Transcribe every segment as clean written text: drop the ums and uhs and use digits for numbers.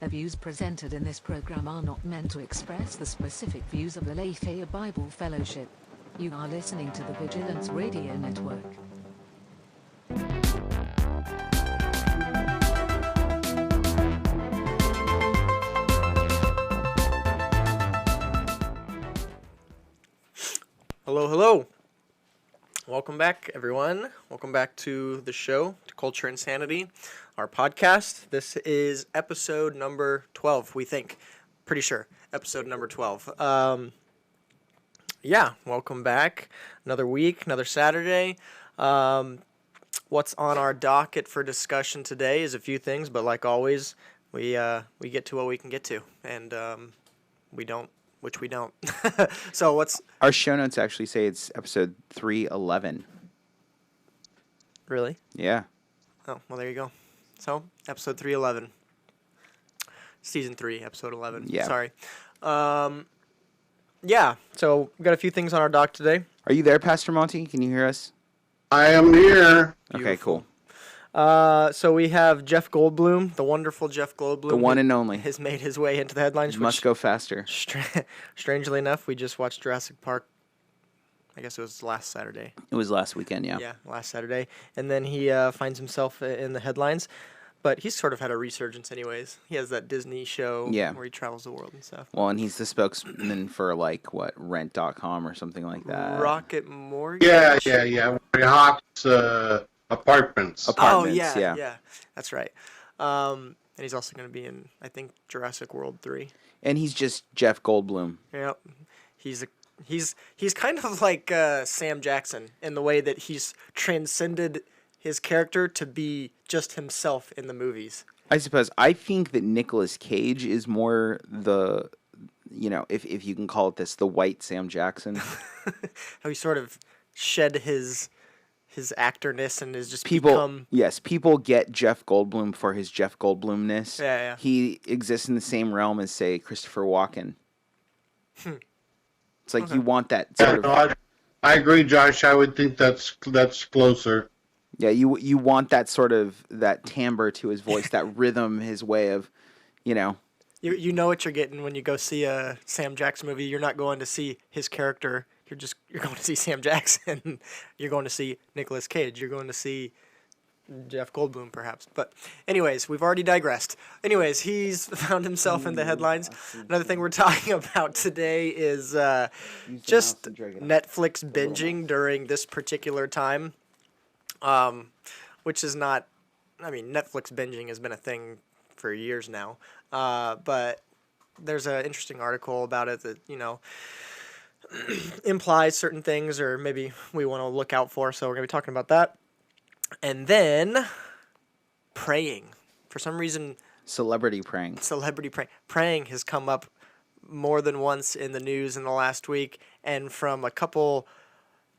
The views presented in this program are not meant to express the specific views of the Lafayette Bible Fellowship. You are listening to the Vigilance Radio Network. Hello, hello. Welcome back, everyone. Welcome back to the show, to Culture Insanity, our podcast. This is episode number 12, we think. Pretty sure. Episode number 12. Welcome back. Another week, another Saturday. What's on our docket for discussion today is a few things, but like always, we get to what we can get to, and we don't. Which we don't. So what's... Our show notes actually say it's episode 311. Really? Yeah. Oh, well, there you go. So, episode 311. Season 3, episode 11. Yeah. Sorry. So we've got a few things on our dock today. Are you there, Pastor Monty? Can you hear us? I am here. Okay, cool. So we have Jeff Goldblum, the wonderful Jeff Goldblum. The one and only. Has made his way into the headlines. Must go faster. Strangely enough, we just watched Jurassic Park. I guess it was last Saturday. It was last weekend, yeah. Yeah, last Saturday. And then he finds himself in the headlines. But he's sort of had a resurgence anyways. He has that Disney show where he travels the world and stuff. Well, and he's the spokesman for, Rent.com or something like that. Rocket Mortgage? Yeah. Hawk's apartments. Oh, yeah. That's right. And he's also going to be in, I think, Jurassic World 3. And he's just Jeff Goldblum. Yep. He's kind of like Sam Jackson in the way that he's transcended his character to be just himself in the movies. I suppose. I think that Nicolas Cage is more the, if you can call it this, the white Sam Jackson. How he sort of shed his actorness and is just become... Yes, people get Jeff Goldblum for his Jeff Goldblumness. Yeah. He exists in the same realm as, say, Christopher Walken. It's like you want that sort of... No, I agree, Josh. I would think that's closer. Yeah, you want that sort of, that timbre to his voice, that rhythm, his way of, You know what you're getting when you go see a Sam Jackson movie. You're not going to see his character. You're going to see Sam Jackson. You're going to see Nicolas Cage. You're going to see Jeff Goldblum, perhaps. But anyways, we've already digressed. Anyways, he's found himself in the headlines. Another thing we're talking about today is just Netflix binging during this particular time, which is not... I mean, Netflix binging has been a thing for years now. But there's an interesting article about it that, implies certain things or maybe we want to look out for, so we're going to be talking about that. And then praying. For some reason... Celebrity praying. Praying has come up more than once in the news in the last week, and from a couple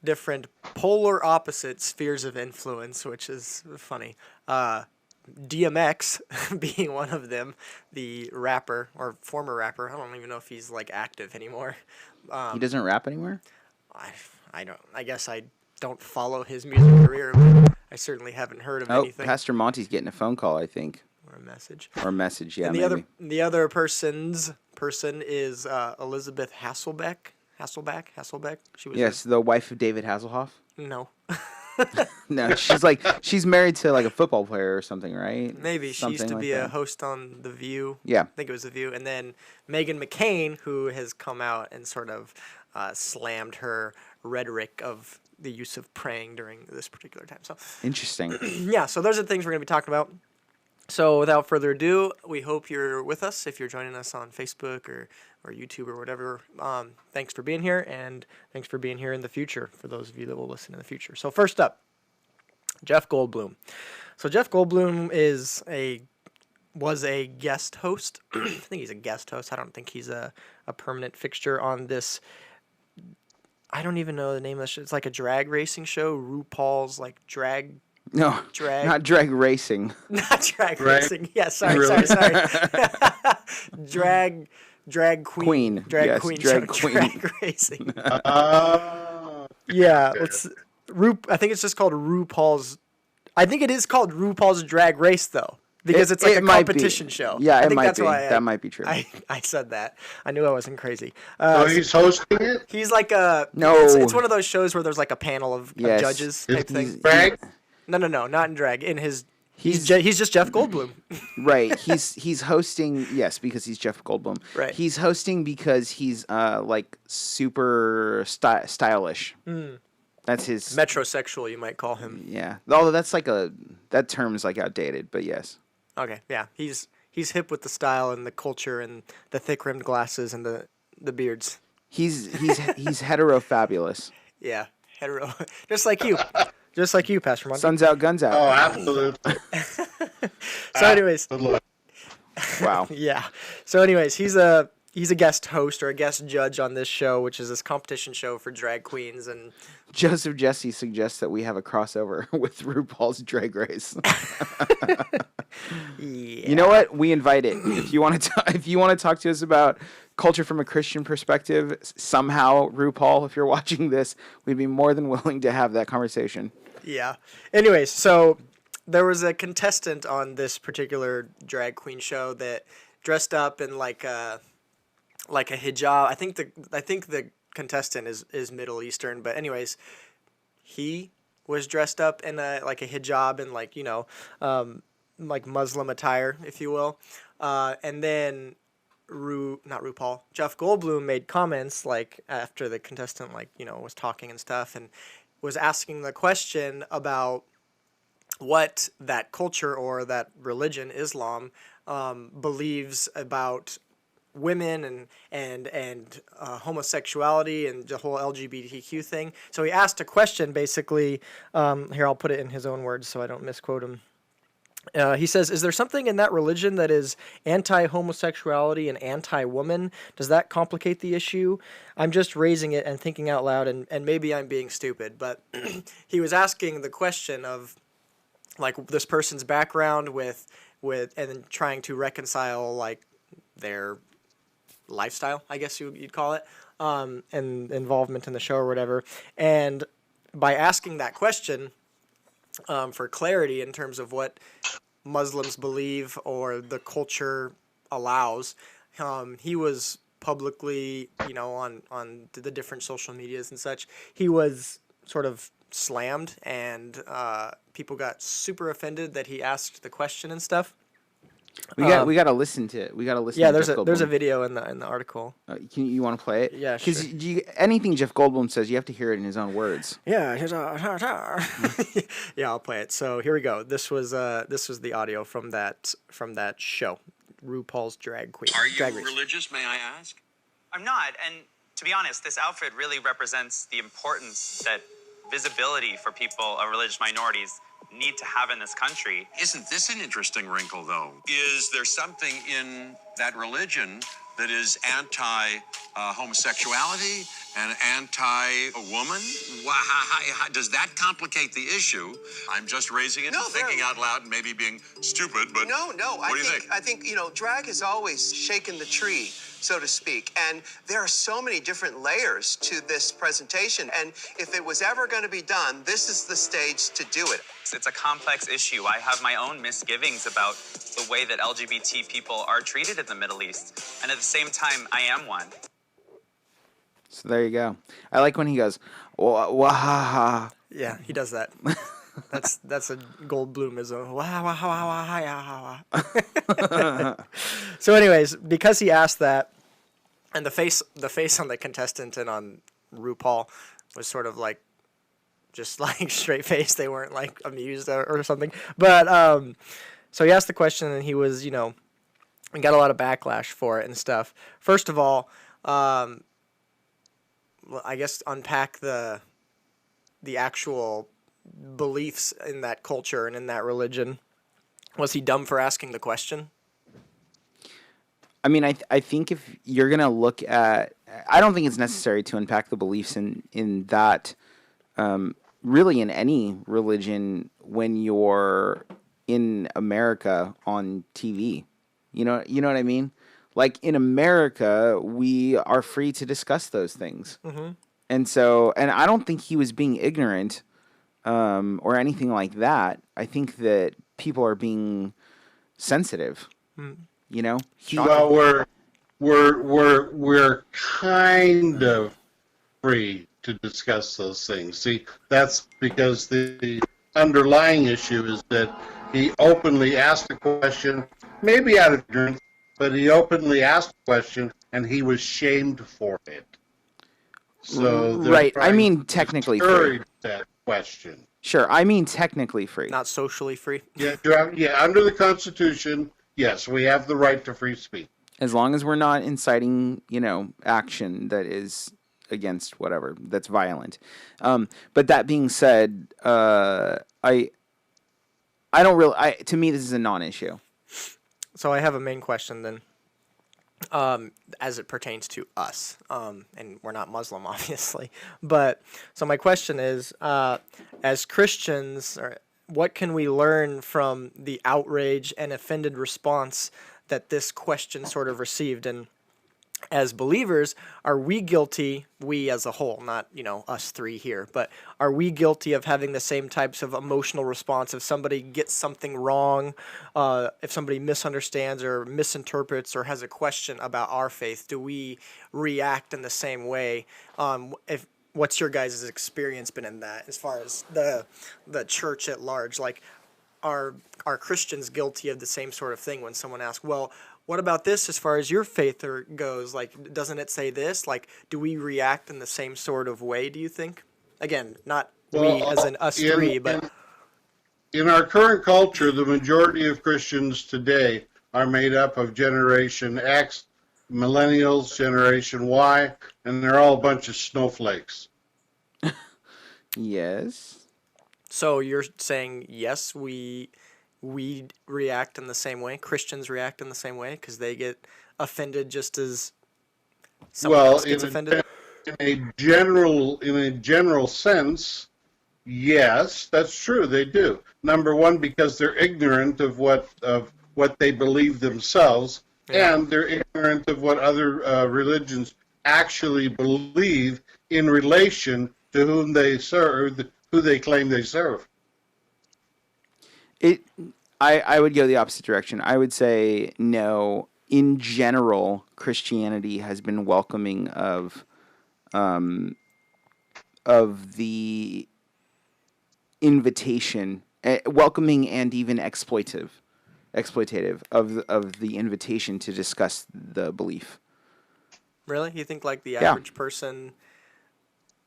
different polar opposite spheres of influence, which is funny. DMX being one of them, the rapper, or former rapper. I don't even know if he's, active anymore. He doesn't rap anymore? I don't. I guess I don't follow his music career, but I certainly haven't heard of anything. Pastor Monty's getting a phone call, I think. Or a message. Yeah, and maybe. The other person is Elizabeth Hasselbeck. She was the wife of David Hasselhoff? No. No, she's married to a football player or something, right? Maybe. She used to be a host on The View. Yeah. I think it was The View. And then Meghan McCain, who has come out and sort of slammed her rhetoric of the use of praying during this particular time. So interesting. Yeah, so those are the things we're going to be talking about. So without further ado, we hope you're with us. If you're joining us on Facebook or YouTube or whatever, thanks for being here, and thanks for being here in the future for those of you that will listen in the future. So first up, Jeff Goldblum. So Jeff Goldblum was a guest host. I think he's a guest host. I don't think he's a permanent fixture on this. I don't even know the name of the show. It's like a drag racing show. RuPaul's drag. No, not drag racing. Not drag racing. Yeah, sorry. Drag queen. Drag queen. Drag racing. Yeah, I think it's just called RuPaul's. I think it is called RuPaul's Drag Race, though. because it's like a might be. competition show. Yeah, I it think might that's be. why That might be true. I said that. I knew I wasn't crazy. So he's hosting it? He's like a No. It's one of those shows where there's like a panel of Yes. judges type thing. Drag? No, not in drag. In his He's- he's just Jeff Goldblum. Right. He's hosting. Yes, because he's Jeff Goldblum. Right. He's hosting because he's like super stylish. That's his. Metrosexual, you might call him. Yeah. Although that term is like outdated, but yes. Okay, yeah, he's hip with the style and the culture and the thick rimmed glasses and the beards. He's hetero fabulous. Yeah, hetero, just like you, Pastor Monty. Suns out, guns Oh, out. absolutely. So, anyways, Absolutely. Wow. yeah. So, anyways, he's a guest host or a guest judge on this show, which is this competition show for drag queens and. Joseph Jesse suggests that we have a crossover with RuPaul's Drag Race. Yeah. You know what? We invite it. If you want to talk to us about culture from a Christian perspective, somehow RuPaul, if you're watching this, we'd be more than willing to have that conversation. Yeah. Anyways, so there was a contestant on this particular drag queen show that dressed up in like a hijab. I think the contestant is Middle Eastern, but anyways, he was dressed up in a hijab and like Muslim attire, if you will. And then Jeff Goldblum made comments like after the contestant was talking and stuff and was asking the question about what that culture or that religion, Islam, believes about women and homosexuality and the whole LGBTQ thing. So he asked a question basically. Here, I'll put it in his own words so I don't misquote him. He says, is there something in that religion that is anti-homosexuality and anti-woman? Does that complicate the issue? I'm just raising it and thinking out loud, and maybe I'm being stupid, but he was asking the question of like this person's background with and then trying to reconcile like their lifestyle, I guess you'd call it, and involvement in the show or whatever. And by asking that question, for clarity in terms of what Muslims believe or the culture allows, he was publicly, on the different social medias and such, he was sort of slammed, and people got super offended that he asked the question and stuff. We got to listen to it. We got to listen. Yeah, to there's Jeff a Goldblum. video in the article. You want to play it? Yeah, Because sure. anything Jeff Goldblum says, you have to hear it in his own words. Yeah, yeah, I'll play it. So here we go. This was the audio from that show, RuPaul's Drag Queen. Are you Drag Race. religious, may I ask? I'm not, and to be honest, this outfit really represents the importance that visibility for people of religious minorities need to have in this country. Isn't this an interesting wrinkle, though? Is there something in that religion that is anti-homosexuality and anti-woman? Does that complicate the issue? I'm just raising it No, and thinking out loud and maybe being stupid, but No. what do you think? I think drag has always shaken the tree, so to speak, and there are so many different layers to this presentation. And if it was ever going to be done, this is the stage to do it. It's a complex issue. I have my own misgivings about the way that LGBT people are treated in the Middle East, and at the same time, I am one. So there you go. I like when he goes, wah. Yeah, he does that. That's a Goldblumism. So, anyways, because he asked that, and the face on the contestant and on RuPaul was sort of like just like straight face. They weren't like amused or something. But so he asked the question, and he was and got a lot of backlash for it and stuff. First of all, well, I guess unpack the actual beliefs in that culture and in that religion. Was he dumb for asking the question? I mean, I think if you're going to look at... I don't think it's necessary to unpack the beliefs in that, really in any religion when you're in America on TV. You know what I mean? Like, in America, we are free to discuss those things. Mm-hmm. And I don't think he was being ignorant or anything like that. I think that people are being sensitive. You know, Well, we're kind of free to discuss those things. See, that's because the underlying issue is that he openly asked a question, maybe out of ignorance, but he openly asked a question and he was shamed for it. So right. I mean, technically free. That question. Sure, I mean technically free. Not socially free. Yeah, under the Constitution, yes, we have the right to free speech. As long as we're not inciting, action that is against whatever, that's violent. But that being said, I don't really. To me, this is a non-issue. So I have a main question then, as it pertains to us, and we're not Muslim, obviously. But so my question is, as Christians, what can we learn from the outrage and offended response that this question sort of received? And as believers, are we guilty, we as a whole, not, us three here, but are we guilty of having the same types of emotional response if somebody gets something wrong, if somebody misunderstands or misinterprets or has a question about our faith? Do we react in the same way? What's your guys' experience been in that as far as the church at large? Like, are Christians guilty of the same sort of thing when someone asks, well, what about this as far as your faith goes? Like, doesn't it say this? Like, do we react in the same sort of way, do you think? Again, not we as in us three, but... In our current culture, the majority of Christians today are made up of Generation X, Millennials, Generation Y, and they're all a bunch of snowflakes. Yes. So you're saying, yes, we react in the same way. Christians react in the same way because they get offended just as someone else gets offended. In a general sense, yes, that's true. They do. Number one, because they're ignorant of what they believe themselves, and they're ignorant of what other religions actually believe in relation to whom they serve, who they claim they serve. I would go the opposite direction. I would say no. In general, Christianity has been welcoming of the invitation, welcoming and even exploitative of the invitation to discuss the belief. Really? You think like the average person?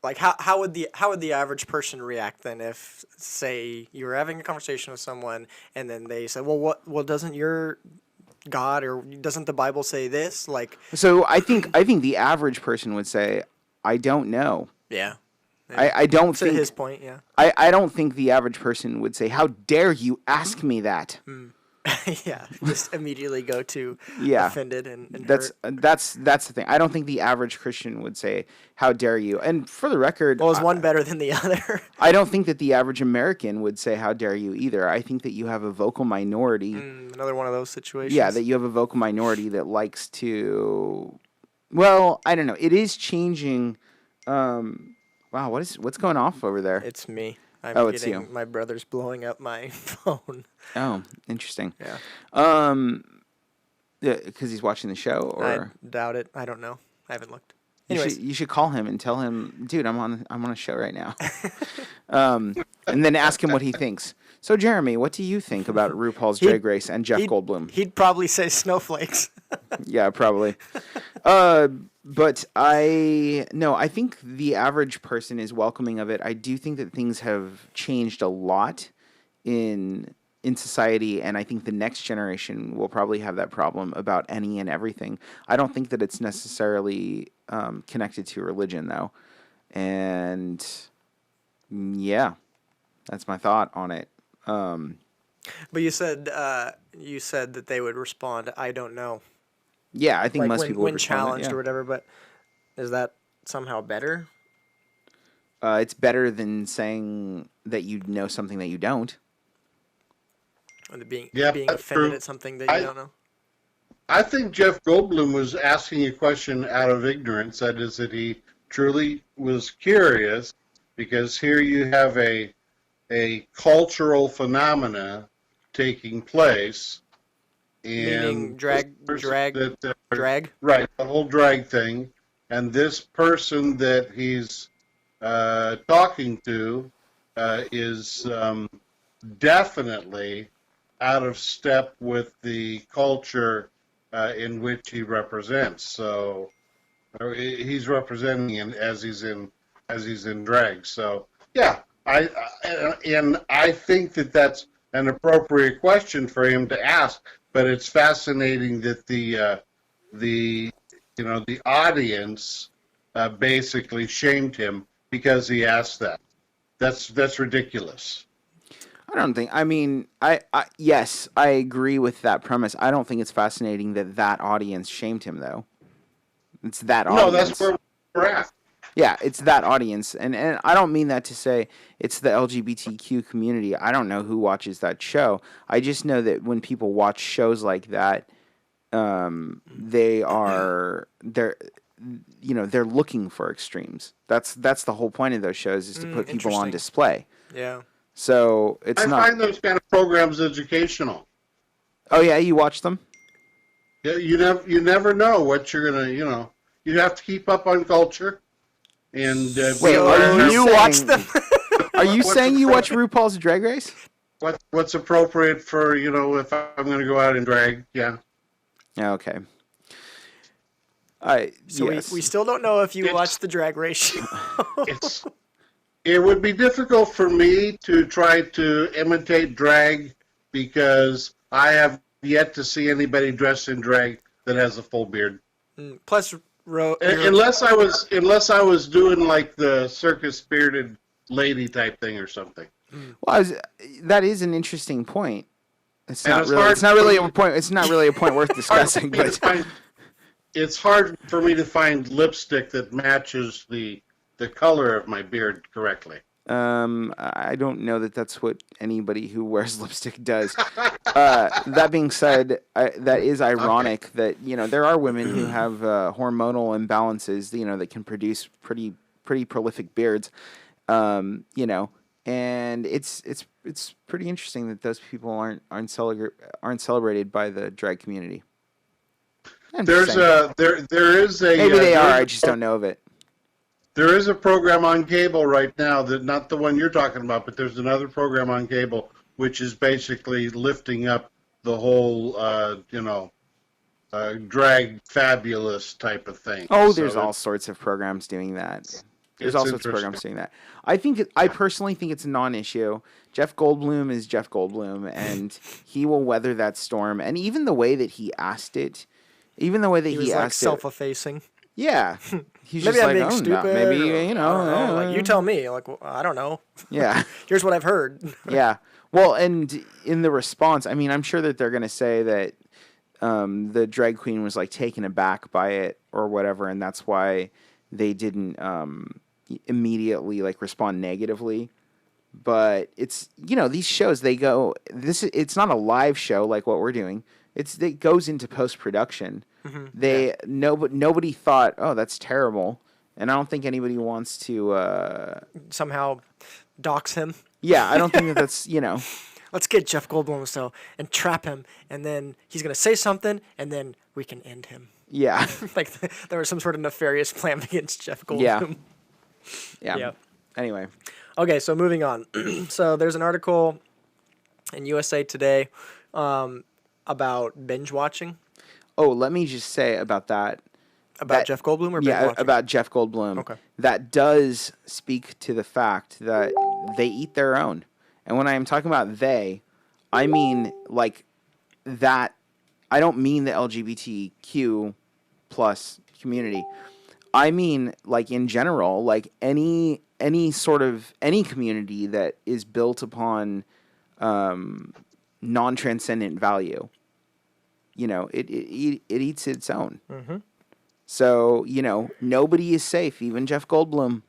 Like how would the average person react then if, say, you were having a conversation with someone and then they said, well doesn't your God or doesn't the Bible say this? Like, so I think the average person would say, I don't know. Yeah. I don't think his point. Yeah. I don't think the average person would say, how dare you ask me that? Yeah, just immediately go to offended and that's hurt. That's the thing. I don't think the average Christian would say, "How dare you?" And for the record, well, is one better than the other? I don't think that the average American would say, "How dare you?" either. I think that you have a vocal minority. Another one of those situations. Yeah, that you have a vocal minority that likes to. Well, I don't know. It is changing. Wow, what's going off over there? It's me. It's you. My brother's blowing up my phone. Oh, interesting. Yeah. Because he's watching the show, or I doubt it. I don't know. I haven't looked. Anyways, you should call him and tell him, dude, I'm on a show right now. And then ask him what he thinks. So, Jeremy, what do you think about RuPaul's Drag Race and Jeff Goldblum? He'd probably say snowflakes. Yeah, probably. But I think the average person is welcoming of it. I do think that things have changed a lot in society, and I think the next generation will probably have that problem about any and everything. I don't think that it's necessarily connected to religion, though. And yeah, that's my thought on it. But you said that they would respond, I don't know. Yeah, I think like most people would when respond challenged or whatever. But is that somehow better? It's better than saying that you know something that you don't. Or being offended true. at something that you don't know. I think Jeff Goldblum was asking a question out of ignorance. That is, that he truly was curious, because here you have a cultural phenomena taking place, Meaning and drag, drag. right, the whole drag thing, and this person that he's talking to is definitely out of step with the culture in which he represents. So he's representing it as he's in drag. So yeah, I think that that's an appropriate question for him to ask. But it's fascinating that the the audience basically shamed him because he asked that. That's ridiculous. I don't think. I mean, yes, I agree with that premise. I don't think it's fascinating that that audience shamed him, though. It's that audience. No, that's where we're at. Yeah, it's that audience, and I don't mean that to say it's the LGBTQ community. I don't know who watches that show. I just know that when people watch shows like that, they're looking for extremes. That's the whole point of those shows, is to put people on display. Yeah. So I find those kind of programs educational. Oh yeah, you watch them? Yeah, you never know what you're gonna you have to keep up on culture. And wait, you watch them? Are you saying you watch RuPaul's Drag Race? What's appropriate for if I'm going to go out and drag? Yeah. Okay. So yes. we still don't know if you watch the Drag Race show. It would be difficult for me to try to imitate drag because I have yet to see anybody dressed in drag that has a full beard. Plus. Unless I was doing like the circus bearded lady type thing or something. Well, that is an interesting point. It's not really a point worth discussing. But it's hard for me to find lipstick that matches the color of my beard correctly. I don't know that that's what anybody who wears lipstick does. That being said, that is ironic that there are women who have hormonal imbalances, that can produce pretty prolific beards, and it's pretty interesting that those people aren't celebrated by the drag community. There is a maybe they are. I just don't know of it. There is a program on cable right now that not the one you're talking about, but there's another program on cable which is basically lifting up the whole, drag fabulous type of thing. Oh, there's all sorts of programs doing that. There's all sorts of programs doing that. I personally think it's a non-issue. Jeff Goldblum is Jeff Goldblum, and he will weather that storm. And even the way that he asked it, he was self-effacing. Yeah. He's maybe just I'm being stupid. Maybe, like you tell me. Like, well, I don't know. Yeah. Here's what I've heard. Yeah. Well, and in the response, I mean, I'm sure that they're going to say that the drag queen was like taken aback by it or whatever, and that's why they didn't immediately like respond negatively. But it's these shows, it's not a live show like what we're doing. It goes into post-production. Nobody thought, oh, that's terrible, and I don't think anybody wants to somehow dox him. Yeah, I don't think that's Let's get Jeff Goldblum and trap him, and then he's gonna say something, and then we can end him. Yeah, like there was some sort of nefarious plan against Jeff Goldblum. Yeah. Anyway, okay, so moving on. So there's an article in USA Today about binge watching. Oh, let me just say about that. About Jeff Goldblum or binge watching? About Jeff Goldblum. Okay. That does speak to the fact that they eat their own. And when I am talking about they, I mean like that. I don't mean the LGBTQ plus community. I mean like in general, like any community that is built upon non-transcendent value. It eats its own. Mm-hmm. So, nobody is safe, even Jeff Goldblum,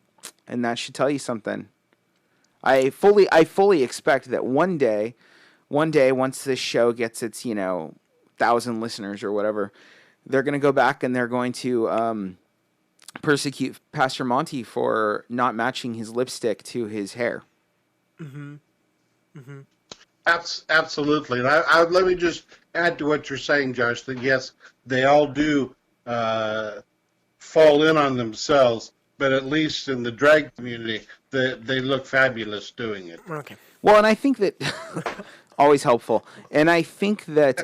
and that should tell you something. I fully expect that one day, once this show gets its, 1,000 listeners or whatever, they're going to go back and they're going to persecute Pastor Monty for not matching his lipstick to his hair. Mm-hmm. Mm-hmm. Absolutely. And let me just add to what you're saying, Josh, that yes, they all do fall in on themselves, but at least in the drag community, they look fabulous doing it. Okay. Well, and I think that always helpful, and I think that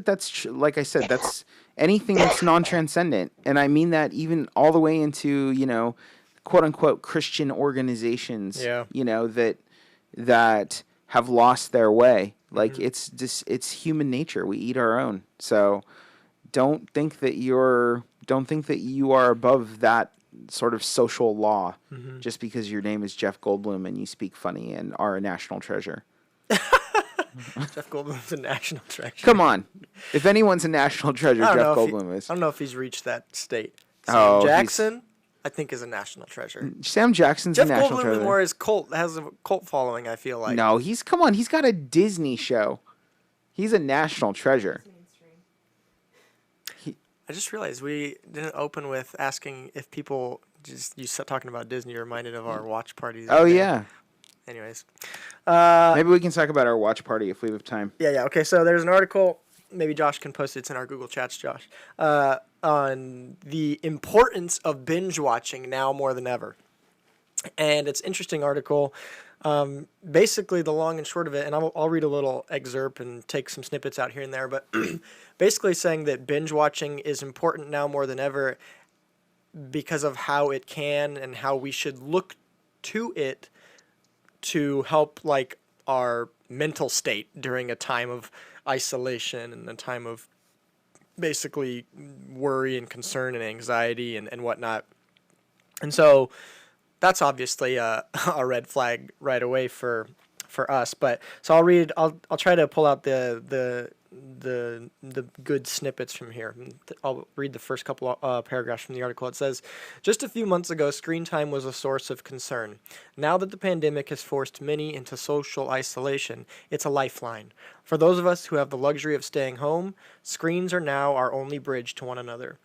that's like I said, that's anything that's non-transcendent, and I mean that even all the way into quote unquote Christian organizations, Yeah. that have lost their way. Like it's human nature. We eat our own, so don't think that you are above that sort of social law just because your name is Jeff Goldblum and you speak funny and are a national treasure. Jeff Goldblum's a national treasure. Come on. If anyone's a national treasure, I don't Jeff know if Goldblum is. I don't know if he's reached that state. Oh, Sam Jackson, I think, is a national treasure. Sam Jackson's Jeff a national Goldblum treasure. is more has a cult following, I feel like. No, he's got a Disney show. He's a national treasure. I just realized we didn't open with asking if people talking about Disney reminded of our watch party. Oh yeah. Anyways. Maybe we can talk about our watch party if we have time. Yeah. Okay, so there's an article, maybe Josh can post it, it's in our Google Chats, Josh, on the importance of binge watching now more than ever. And it's an interesting article. Basically, the long and short of it, and I'll read a little excerpt and take some snippets out here and there, but basically saying that binge watching is important now more than ever because of how it can and how we should look to it to help like our mental state during a time of isolation and a time of basically worry and concern and anxiety and whatnot. And so that's obviously a red flag right away for us. But so I'll try to pull out the good snippets from here. I'll read the first couple paragraphs from the article. It says, just a few months ago, screen time was a source of concern. Now that the pandemic has forced many into social isolation, it's a lifeline. For those of us who have the luxury of staying home, screens are now our only bridge to one another.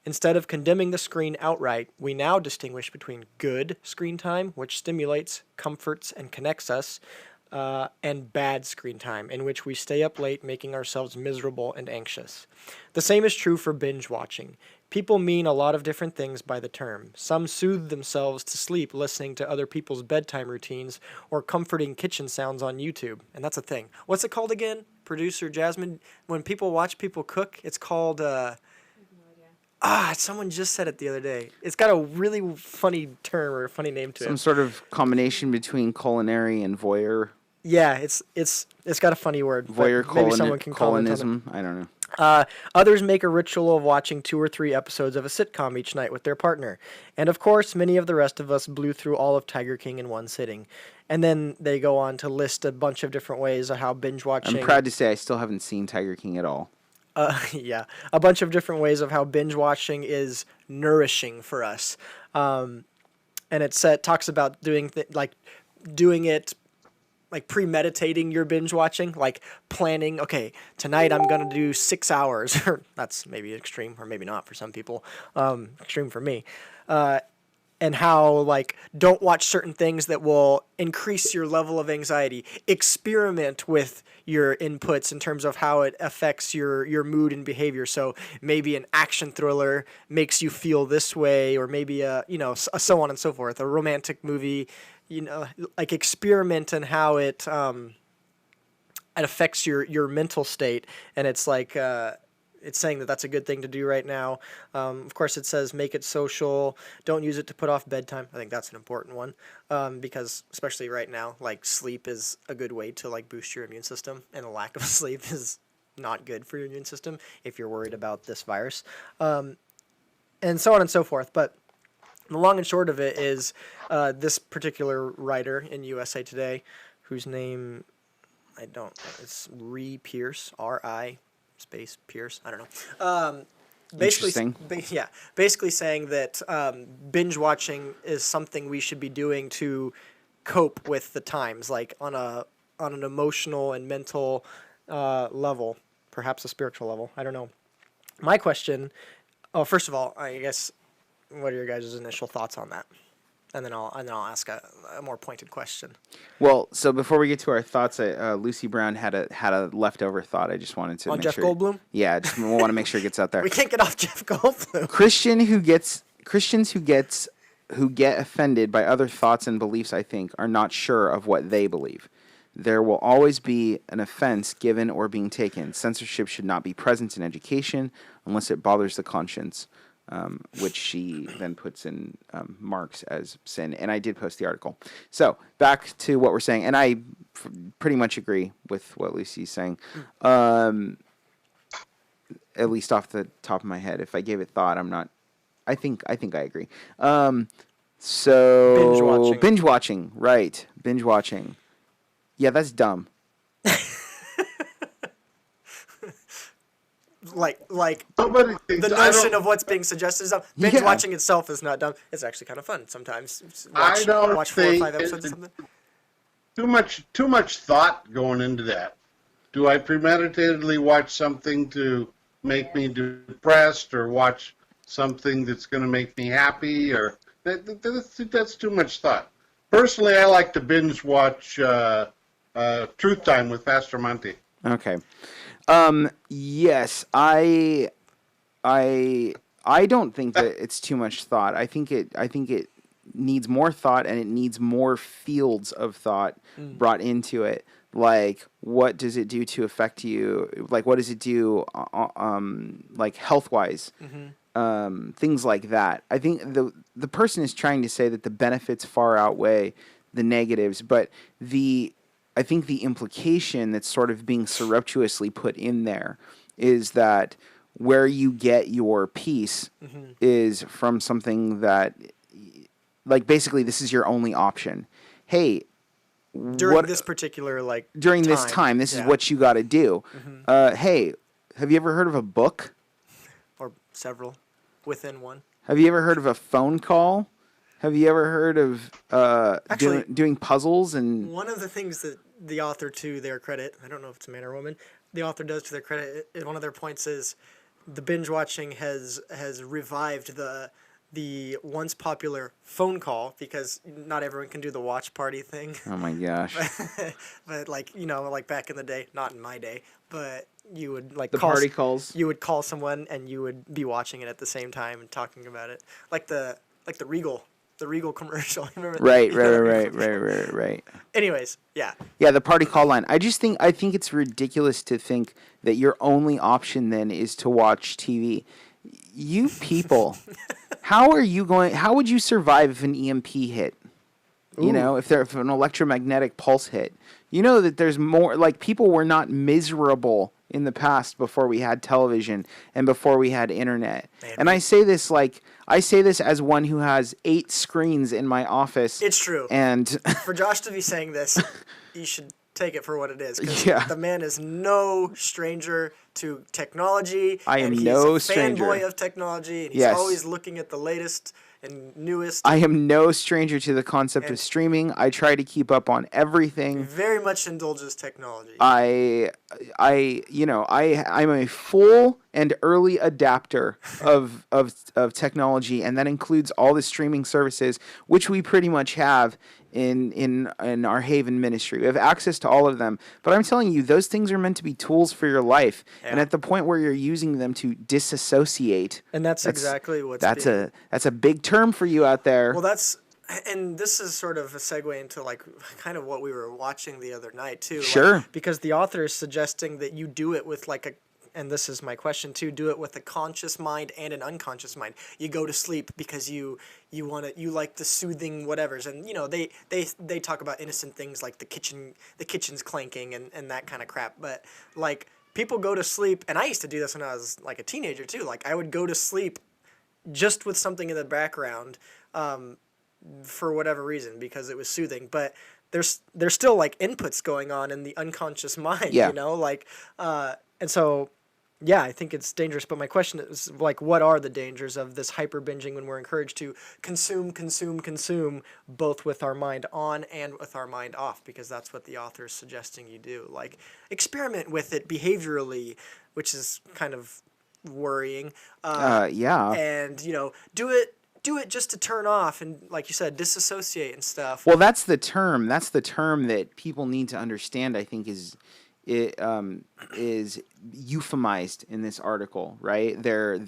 Instead of condemning the screen outright, we now distinguish between good screen time, which stimulates, comforts, and connects us, and bad screen time, in which we stay up late making ourselves miserable and anxious. The same is true for binge watching. People mean a lot of different things by the term. Some soothe themselves to sleep listening to other people's bedtime routines or comforting kitchen sounds on YouTube. And that's a thing. What's it called again? Producer Jasmine, when people watch people cook, it's called... someone just said it the other day. It's got a really funny term or a funny name to it. Some sort of combination between culinary and voyeur. Yeah, it's got a funny word. Voyeur maybe someone can comment on it. colonism. I don't know. Others make a ritual of watching 2 or 3 episodes of a sitcom each night with their partner. And of course, many of the rest of us blew through all of Tiger King in one sitting. And then they go on to list a bunch of different ways of how binge watching... I'm proud to say I still haven't seen Tiger King at all. Yeah, a bunch of different ways of how binge watching is nourishing for us. And it talks about doing it, like premeditating your binge watching, like planning, okay, tonight I'm going to do 6 hours. That's maybe extreme, or maybe not for some people. Extreme for me. And how, like, don't watch certain things that will increase your level of anxiety. Experiment with your inputs in terms of how it affects your mood and behavior. So maybe an action thriller makes you feel this way, or maybe so on and so forth. A romantic movie, like experiment in how it affects your mental state. And it's like... It's saying that that's a good thing to do right now. Of course, it says make it social. Don't use it to put off bedtime. I think that's an important one because especially right now, like sleep is a good way to like boost your immune system, and a lack of sleep is not good for your immune system if you're worried about this virus, and so on and so forth. But the long and short of it is this particular writer in USA Today, whose name it's Pierce, R.I. space Pierce. I don't know. Basically saying that binge watching is something we should be doing to cope with the times, like on an emotional and mental level, perhaps a spiritual level. I don't know. My question. Oh, first of all, I guess, what are your guys' initial thoughts on that? and then I'll ask a more pointed question. Well, so before we get to our thoughts, Lucy Brown had a leftover thought. I just wanted to On make Jeff sure. Goldblum? Yeah, I just want to make sure it gets out there. We can't get off Jeff Goldblum. Christians who get offended by other thoughts and beliefs, I think, are not sure of what they believe. There will always be an offense given or being taken. Censorship should not be present in education unless it bothers the conscience, which she then puts in marks as sin. And I did post the article. So back to what we're saying, and I pretty much agree with what Lucy's saying. At least off the top of my head, if I gave it thought, I'm not. I think I agree. So binge watching, right? Binge watching. Yeah, that's dumb. like Nobody thinks, the notion of what's being suggested is dumb. Binge watching itself is not dumb. It's actually kind of fun sometimes. Watch 4 or 5 episodes of something. Too much thought going into that. Do I premeditatedly watch something to make me depressed, or watch something that's going to make me happy, or that's too much thought. Personally, I like to binge watch Truth Time with Pastor Monty. Okay. Yes, I don't think that it's too much thought. I think it needs more thought, and it needs more fields of thought brought into it. Like, what does it do to affect you? Like, what does it do, like health-wise? Things like that. I think the person is trying to say that the benefits far outweigh the negatives, but I think the implication that's sort of being surreptitiously put in there is that where you get your peace is from something that, like, basically this is your only option. Hey, during this particular this time, this is what you got to do. Hey, have you ever heard of a book? Or several within one. Have you ever heard of a phone call? Have you ever heard of doing puzzles? And one of the things that the author, to their credit, I don't know if it's a man or a woman, the author does to their credit, one of their points is the binge watching has revived the once popular phone call, because not everyone can do the watch party thing. Oh my gosh. But like back in the day, not in my day, but you would the party calls. You would call someone and you would be watching it at the same time and talking about it, like the Regal commercial. Remember that? Right. Anyways, yeah. Yeah, the party call line. I think it's ridiculous to think that your only option then is to watch TV. You people, how would you survive if an EMP hit? You know, if an electromagnetic pulse hit. You know that there's more, like, people were not miserable in the past before we had television and before we had internet. And I say this as one who has 8 screens in my office. It's true. And for Josh to be saying this, you should take it for what it is. Because the man is no stranger to technology. I am no stranger. He's a fanboy of technology, and he's always looking at the latest and newest. I am no stranger to the concept of streaming. I try to keep up on everything. Very much indulges technology. I'm a full and early adapter of technology, and that includes all the streaming services, which we pretty much have in our Haven ministry. We have access to all of them. But I'm telling you, those things are meant to be tools for your life. Yeah. And at the point where you're using them to disassociate. And that's exactly what's that's a big term for you out there. Well, and this is sort of a segue into kind of what we were watching the other night too. Sure. Because the author is suggesting that you do it with and this is my question too, do it with a conscious mind and an unconscious mind. You go to sleep because you like the soothing whatevers, and they talk about innocent things like the kitchen's clanking and that kind of crap, but like people go to sleep, and I used to do this when I was like a teenager too. Like I would go to sleep just with something in the background for whatever reason, because it was soothing, but there's still like inputs going on in the unconscious mind, and so yeah, I think it's dangerous. But my question is, like, what are the dangers of this hyper binging when we're encouraged to consume, both with our mind on and with our mind off? Because that's what the author is suggesting you do. Like, experiment with it behaviorally, which is kind of worrying. Yeah. And, do do it just to turn off and, like you said, disassociate and stuff. Well, that's the term. That's the term that people need to understand. I think is euphemized in this article, right? They're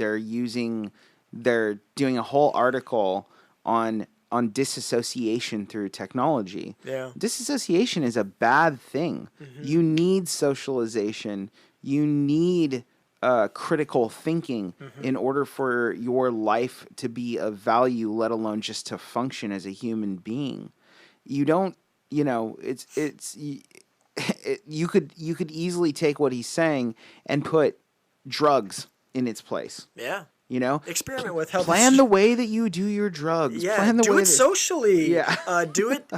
doing a whole article on disassociation through technology. Yeah. Disassociation is a bad thing. Mm-hmm. You need socialization. You need critical thinking in order for your life to be of value, let alone just to function as a human being. You don't, you could easily take what he's saying and put drugs in its place. Yeah. Experiment with how plan the way that you do your drugs. Yeah, plan the do way it socially. Yeah. do it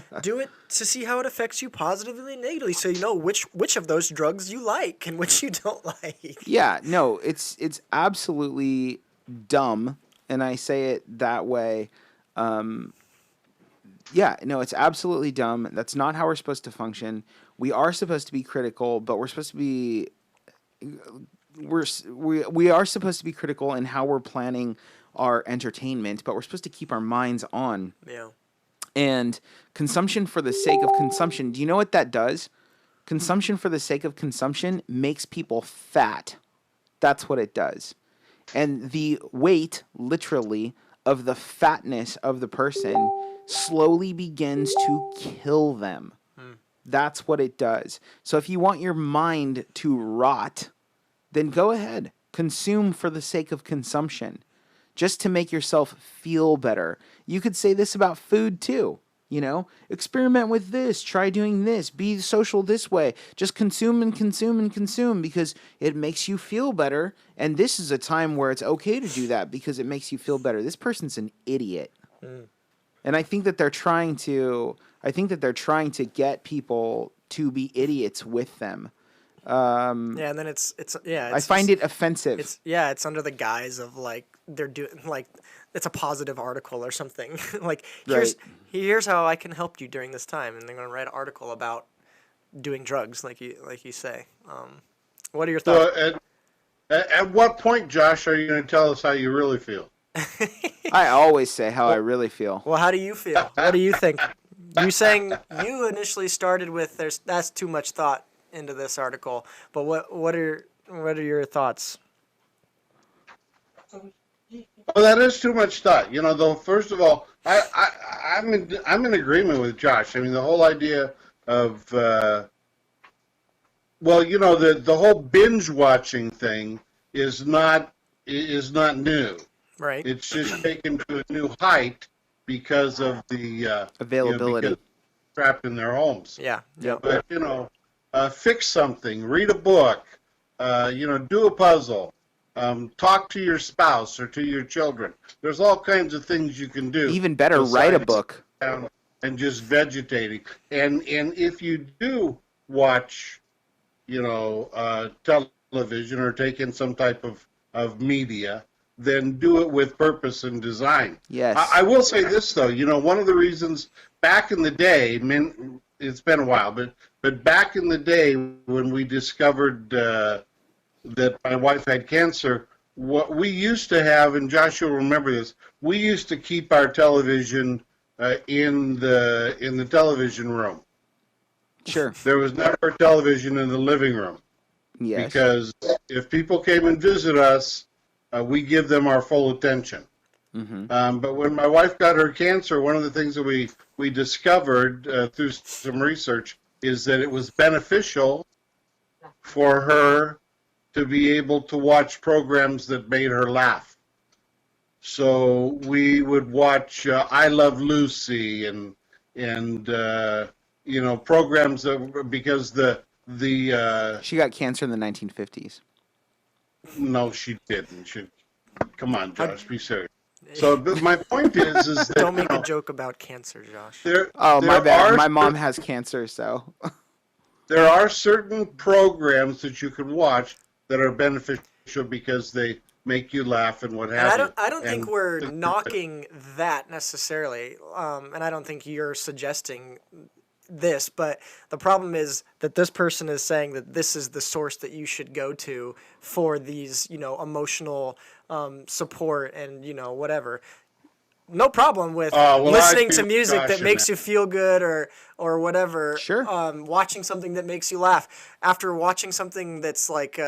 to see how it affects you positively and negatively, so you know which of those drugs you like and which you don't like. Yeah, no, it's absolutely dumb, and I say it that way. Yeah, no, it's absolutely dumb. That's not how we're supposed to function. We are supposed to be critical, but we're supposed to be we are supposed to be critical in how we're planning our entertainment, but we're supposed to keep our minds on. Yeah. And consumption for the sake of consumption, do you know what that does? Consumption for the sake of consumption makes people fat. That's what it does. And the weight, literally, of the fatness of the person slowly begins to kill them. That's what it does. So if you want your mind to rot, then go ahead. Consume for the sake of consumption, just to make yourself feel better. You could say this about food too. Experiment with this, try doing this, be social this way. Just consume and consume and consume because it makes you feel better. And this is a time where it's okay to do that because it makes you feel better. This person's an idiot. And I think that they're trying to get people to be idiots with them. Yeah, and then it's I find it offensive. It's under the guise of like they're doing like it's a positive article or something. Like here's how I can help you during this time, and they're going to write an article about doing drugs, like you say. What are your thoughts? So at what point, Josh, are you going to tell us how you really feel? I always say how I really feel. Well, how do you feel? What do you think? You saying you initially started with that's too much thought into this article, but what are your thoughts? Well, that is too much thought. Though, first of all, I'm in agreement with Josh. I mean, the whole idea of the whole binge watching thing is not new. Right. It's just taken to a new height because of the availability. Trapped in their homes. Yeah. Yep. But fix something, read a book, do a puzzle, talk to your spouse or to your children. There's all kinds of things you can do. Even better, write a book. And just vegetating. And if you do watch, television or take in some type of media, then do it with purpose and design. Yes. I will say this, though. One of the reasons back in the day, it's been a while, but back in the day when we discovered that my wife had cancer, what we used to have, and Josh will remember this, we used to keep our television in the television room. Sure. There was never a television in the living room. Yes. Because if people came and visit us, we give them our full attention. Mm-hmm. But when my wife got her cancer, one of the things that we discovered through some research is that it was beneficial for her to be able to watch programs that made her laugh. So we would watch I Love Lucy and programs because the she got cancer in the 1950s. No, she didn't. Come on, Josh, be serious. So my point is that don't make a joke about cancer, Josh. My bad. My mom has cancer, so there are certain programs that you can watch that are beneficial because they make you laugh and what have you. I don't think we're knocking that necessarily, and I don't think you're suggesting this, but the problem is that this person is saying that this is the source that you should go to for these, emotional support and, whatever. no problem with Well, listening I to music that caution makes that. you feel good or whatever. Sure. Watching something that makes you laugh. After watching something that's like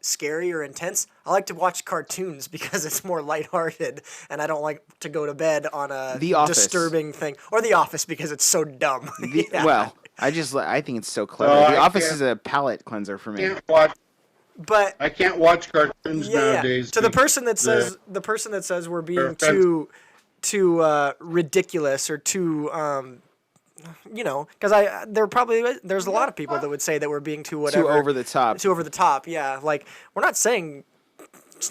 scary or intense, I like to watch cartoons because it's more lighthearted, and I don't like to go to bed on a The Office. disturbing thing. Or The Office because it's so dumb. Yeah. Well, I think it's so clever. Well, The I Office can't- is a palate cleanser for me. But I can't watch cartoons yeah, nowadays. to the person that because says we're being offensive. too ridiculous or too because there's a lot of people that would say that we're being too whatever Too over the top. too over the top. Yeah, like we're not saying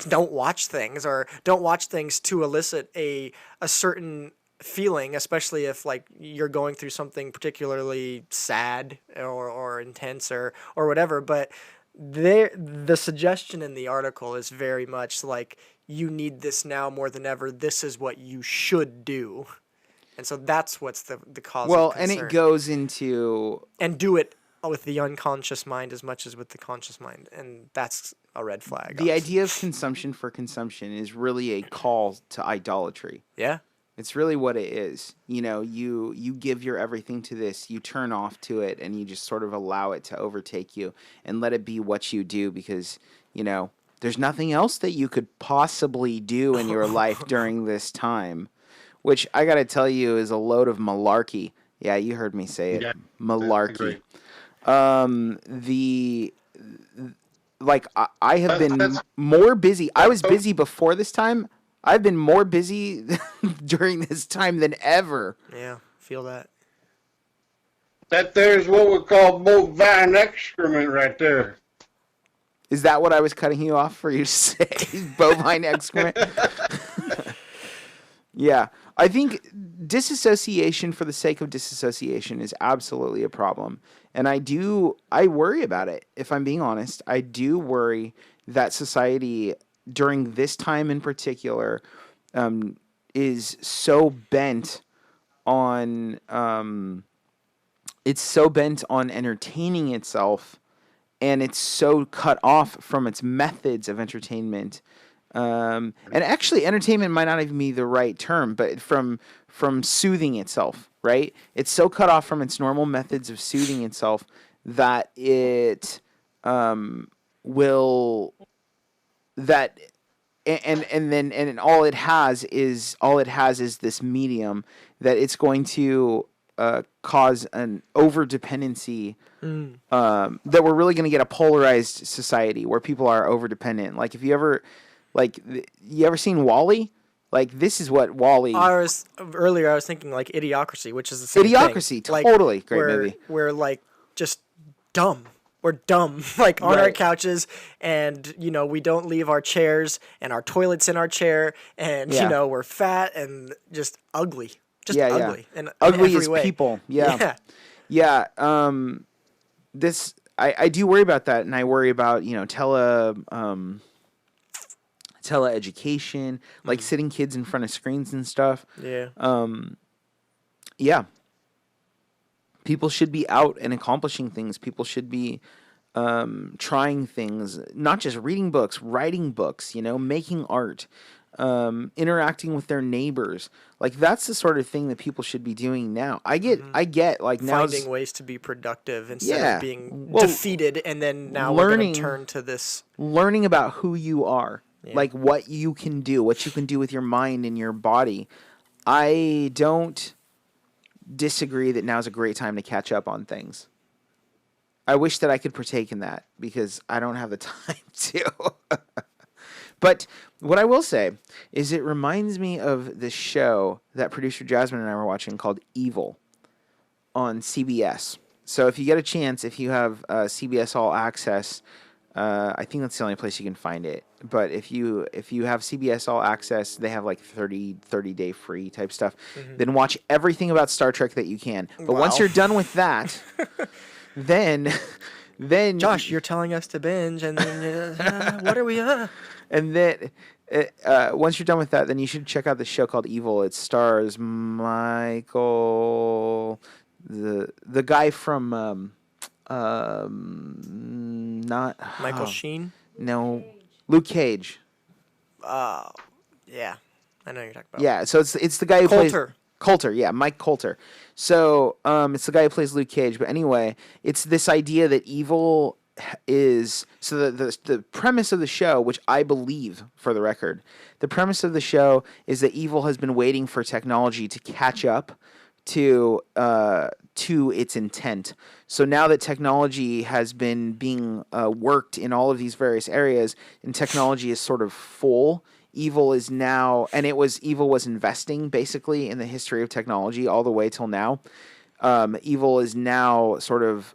don't watch things or don't watch things to elicit a certain feeling, especially if like you're going through something particularly sad or intense or whatever. But the suggestion in the article is very much like you need this now more than ever. This is what you should do, and so that's what's the cause. Well, of and concern. it goes into And do it with the unconscious mind as much as with the conscious mind, and that's a red flag. the idea of consumption for consumption is really a call to idolatry. Yeah. It's really what it is. You know, you give your everything to this, you turn off to it, and you just sort of allow it to overtake you and let it be what you do because, you know, there's nothing else that you could possibly do in your life during this time, which I got to tell you is a load of malarkey. Yeah, you heard me say it. Yeah, Malarkey. I agree. I have been That's- more busy. I was busy before this time. I've been more busy during this time than ever. Yeah. Feel that. That there's what we call bovine excrement right there. Is that what I was cutting you off for you to say? Bovine excrement? Yeah. I think disassociation for the sake of disassociation is absolutely a problem. And I worry about it, if I'm being honest. I do worry that society during this time in particular is so bent on entertaining itself, and it's so cut off from its methods of entertainment. And actually, entertainment might not even be the right term, but from soothing itself, right? It's so cut off from its normal methods of soothing itself that it will that and all it has is this medium that it's going to cause an over dependency. That we're really going to get a polarized society where people are over dependent. Like if you ever seen Wall-E? Like this is what Wall-E. Earlier I was thinking like Idiocracy, which is the same Idiocracy, thing. totally great we're, movie. We're like just dumb. We're dumb, like on our Right. couches, and we don't leave our chairs, and our toilet's in our chair, and Yeah. we're fat and just ugly, just Yeah, ugly, yeah. and Ugly as people. Yeah. yeah. I do worry about that, and I worry about teleeducation, like sitting kids in front of screens and stuff. Yeah. Yeah. People should be out and accomplishing things. People should be trying things, not just reading books, writing books, making art, interacting with their neighbors. Like that's the sort of thing that people should be doing now. I get like now Finding ways to be productive instead Yeah. of being Well, defeated, and then now we're learning- going to turn to this. learning about who you are, like what you can do with your mind and your body. I don't disagree that now's a great time to catch up on things. I wish that I could partake in that because I don't have the time to. But what I will say is it reminds me of this show that producer Jasmine and I were watching called Evil on CBS. So if you get a chance, if you have CBS All Access, I think that's the only place you can find it. But if you have CBS All Access, they have like 30-day free type stuff. Then watch everything about Star Trek that you can. But once Wow. you're done with that, then Josh, you're telling us to binge, and then what are we? And then once you're done with that, then you should check out the show called Evil. It stars Michael, the guy from not Michael Sheen. No, Luke Cage. Yeah. I know you're talking about. Yeah, so it's the guy who plays Coulter. Coulter, yeah, Mike Coulter. So it's the guy who plays Luke Cage. But anyway, it's this idea that evil is so the premise of the show, which I believe, for the record, the premise of the show is that evil has been waiting for technology to catch up to its intent. So now that technology has been being worked in all of these various areas, and technology is sort of full, evil is now, and evil was investing basically in the history of technology all the way till now. Evil is now sort of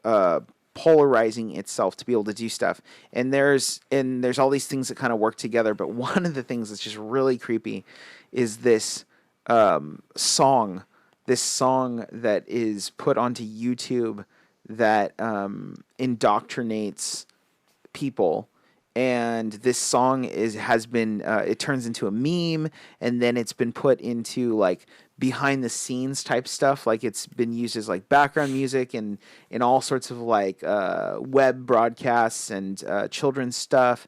polarizing itself to be able to do stuff, and there's all these things that kind of work together. But one of the things that's just really creepy is this song that is put onto YouTube that indoctrinates people. And this song has been it turns into a meme, and then it's been put into like behind the scenes type stuff. Like it's been used as like background music and in all sorts of like web broadcasts and children's stuff.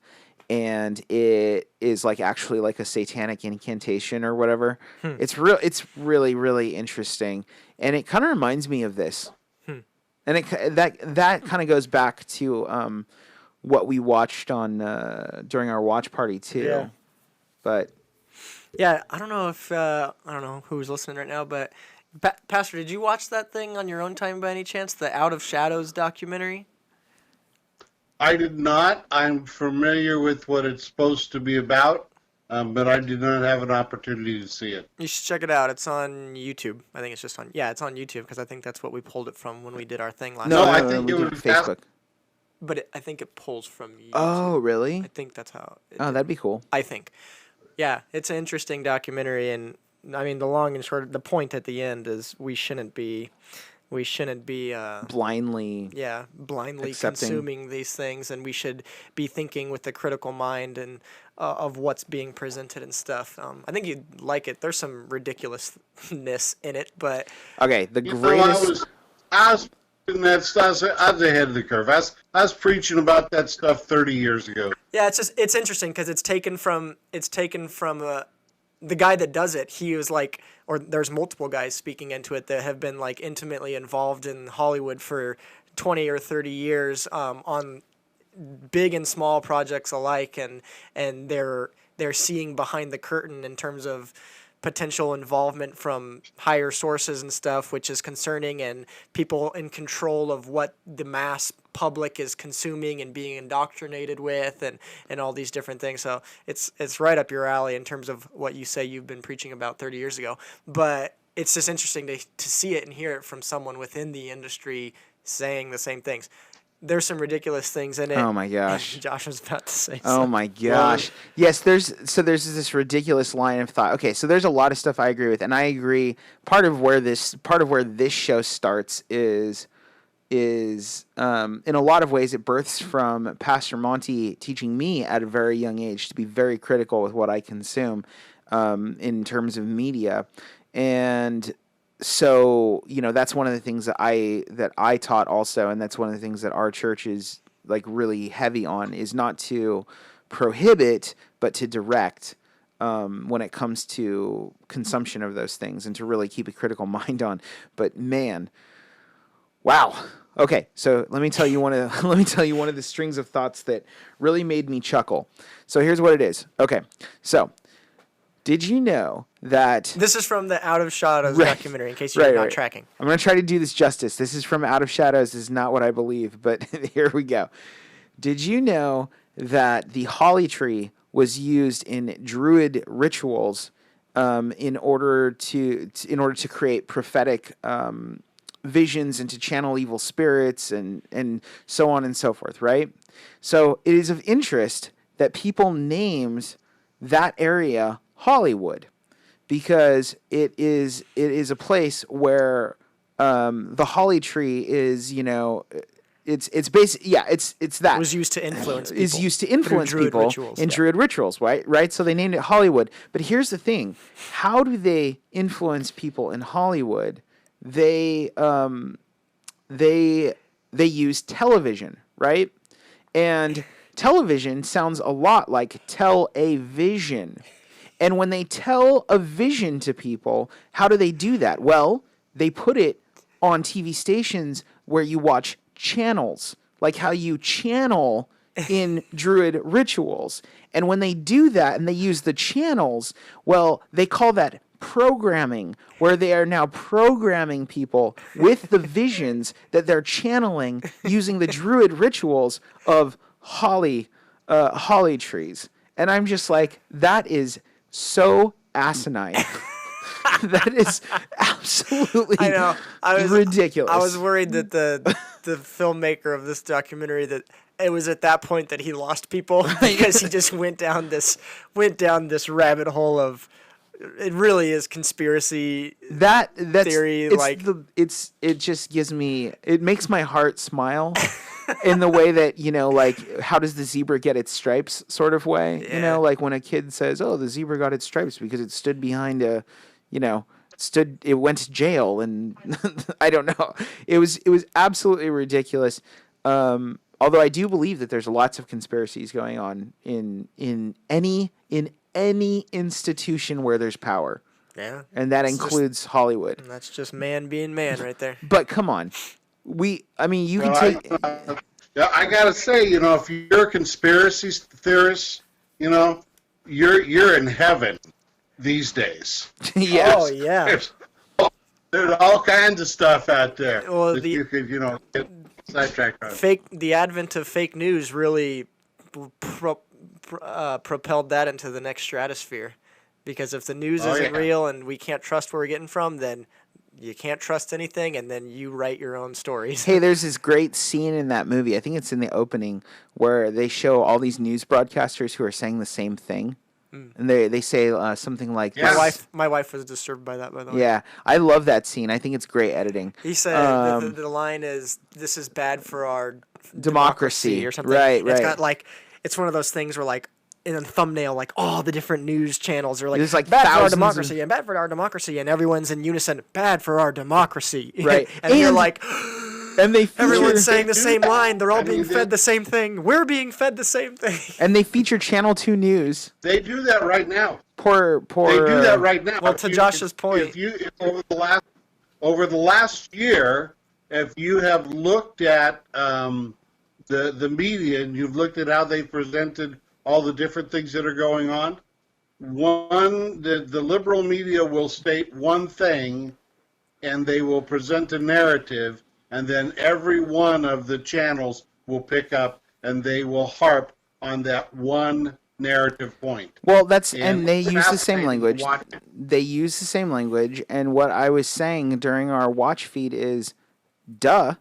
And it is like actually like a satanic incantation or whatever. It's really, really interesting, and it kind of reminds me of this. And that kind of goes back to what we watched on during our watch party too. Yeah. But yeah, I don't know if I don't know who's listening right now, but Pastor, did you watch that thing on your own time by any chance? The Out of Shadows documentary? I did not. I'm familiar with what it's supposed to be about, but I did not have an opportunity to see it. You should check it out. It's on YouTube. I think it's just on. Yeah, it's on YouTube because I think that's what we pulled it from when we did our thing last. no, time. I think we it did was Facebook. But I think it pulls from YouTube. Oh, really? I think that's how. Oh, that'd be cool. I think. Yeah, it's an interesting documentary, and I mean the long and short. The point at the end is we shouldn't be blindly. Yeah, blindly accepting. consuming these things, and we should be thinking with a critical mind and of what's being presented and stuff. I think you'd like it. There's some ridiculousness in it, but Okay, the You know, greatest. I was ahead of the curve. I was preaching about that stuff 30 years ago. yeah, it's interesting because it's taken from the guy that does it. He was like, or there's multiple guys speaking into it that have been like intimately involved in Hollywood for 20 or 30 years on big and small projects alike, and they're seeing behind the curtain in terms of potential involvement from higher sources and stuff, which is concerning, and people in control of what the mass public is consuming and being indoctrinated with, and all these different things. So it's right up your alley in terms of what you say you've been preaching about 30 years ago. But it's just interesting to see it and hear it from someone within the industry saying the same things. There's some ridiculous things in it. Oh my gosh. Josh was about to say Oh something. my gosh. Yes, there's this ridiculous line of thought. Okay, so there's a lot of stuff I agree with, and I agree part of where this show starts is in a lot of ways it births from Pastor Monty teaching me at a very young age to be very critical with what I consume in terms of media. And so, that's one of the things that I taught also, and that's one of the things that our church is like really heavy on, is not to prohibit but to direct when it comes to consumption of those things, and to really keep a critical mind on. But man, wow. Okay, so let me tell you one of the strings of thoughts that really made me chuckle. So here's what it is. Okay, so did you know that This is from the Out of Shadows Right. documentary, in case you're not tracking. I'm going to try to do this justice. This is from Out of Shadows. This is not what I believe, but here we go. Did you know that the holly tree was used in Druid rituals in order to create prophetic visions and to channel evil spirits and so on and so forth, right? So it is of interest that people named that area Hollywood, because it is a place where the holly tree is, it's basic. Yeah, it's that. It was used to influence people. Is used to influence Druid people rituals, in yeah. Druid rituals, right? So they named it Hollywood. But here's the thing: how do they influence people in Hollywood? They use television, right? And television sounds a lot like tell-a-vision. And when they tell a vision to people, how do they do that? Well, they put it on TV stations where you watch channels, like how you channel in Druid rituals. And when they do that and they use the channels, well, they call that programming, where they are now programming people with the visions that they're channeling using the Druid rituals of holly trees. And I'm just like, that is so asinine. That is absolutely ridiculous. I was worried that the filmmaker of this documentary, that it was at that point that he lost people because he just went down this rabbit hole of, it really is conspiracy theory. It just gives me, it makes my heart smile. In the way that, like, how does the zebra get its stripes sort of way? Yeah. Like when a kid says, oh, the zebra got its stripes because it stood behind it went to jail, and I don't know. It was absolutely ridiculous. Although I do believe that there's lots of conspiracies going on in any institution where there's power. Yeah. And that includes Hollywood. And that's just man being man right there. But come on. I gotta say, if you're a conspiracy theorist, you're in heaven these days. Yes. Oh yeah. There's all kinds of stuff out there Well, that you could, get sidetracked on. The advent of fake news really propelled that into the next stratosphere, because if the news isn't real and we can't trust where we're getting from, then you can't trust anything, and then you write your own stories. Hey, there's this great scene in that movie, I think it's in the opening, where they show all these news broadcasters who are saying the same thing. And they say something like... Yes. My wife was disturbed by that, by the way. Yeah, I love that scene. I think it's great editing. He said the line is, "This is bad for our democracy," or something. Right. It's got it's one of those things where in a thumbnail, all the different news channels are There's bad for our democracy and bad for our democracy, and everyone's in unison, bad for our democracy. Right. and you're like, and everyone's saying the same line. They're all being fed the same thing. We're being fed the same thing. And they feature Channel 2 News. They do that right now. Poor. They do that right now. Well, to Josh's point, if over the last year, if you have looked at the media and you've looked at how they presented all the different things that are going on, the liberal media will state one thing, and they will present a narrative, and then every one of the channels will pick up and they will harp on that one narrative point. Well, and they use the same language. They use the same language, and what I was saying during our watch feed is, duh.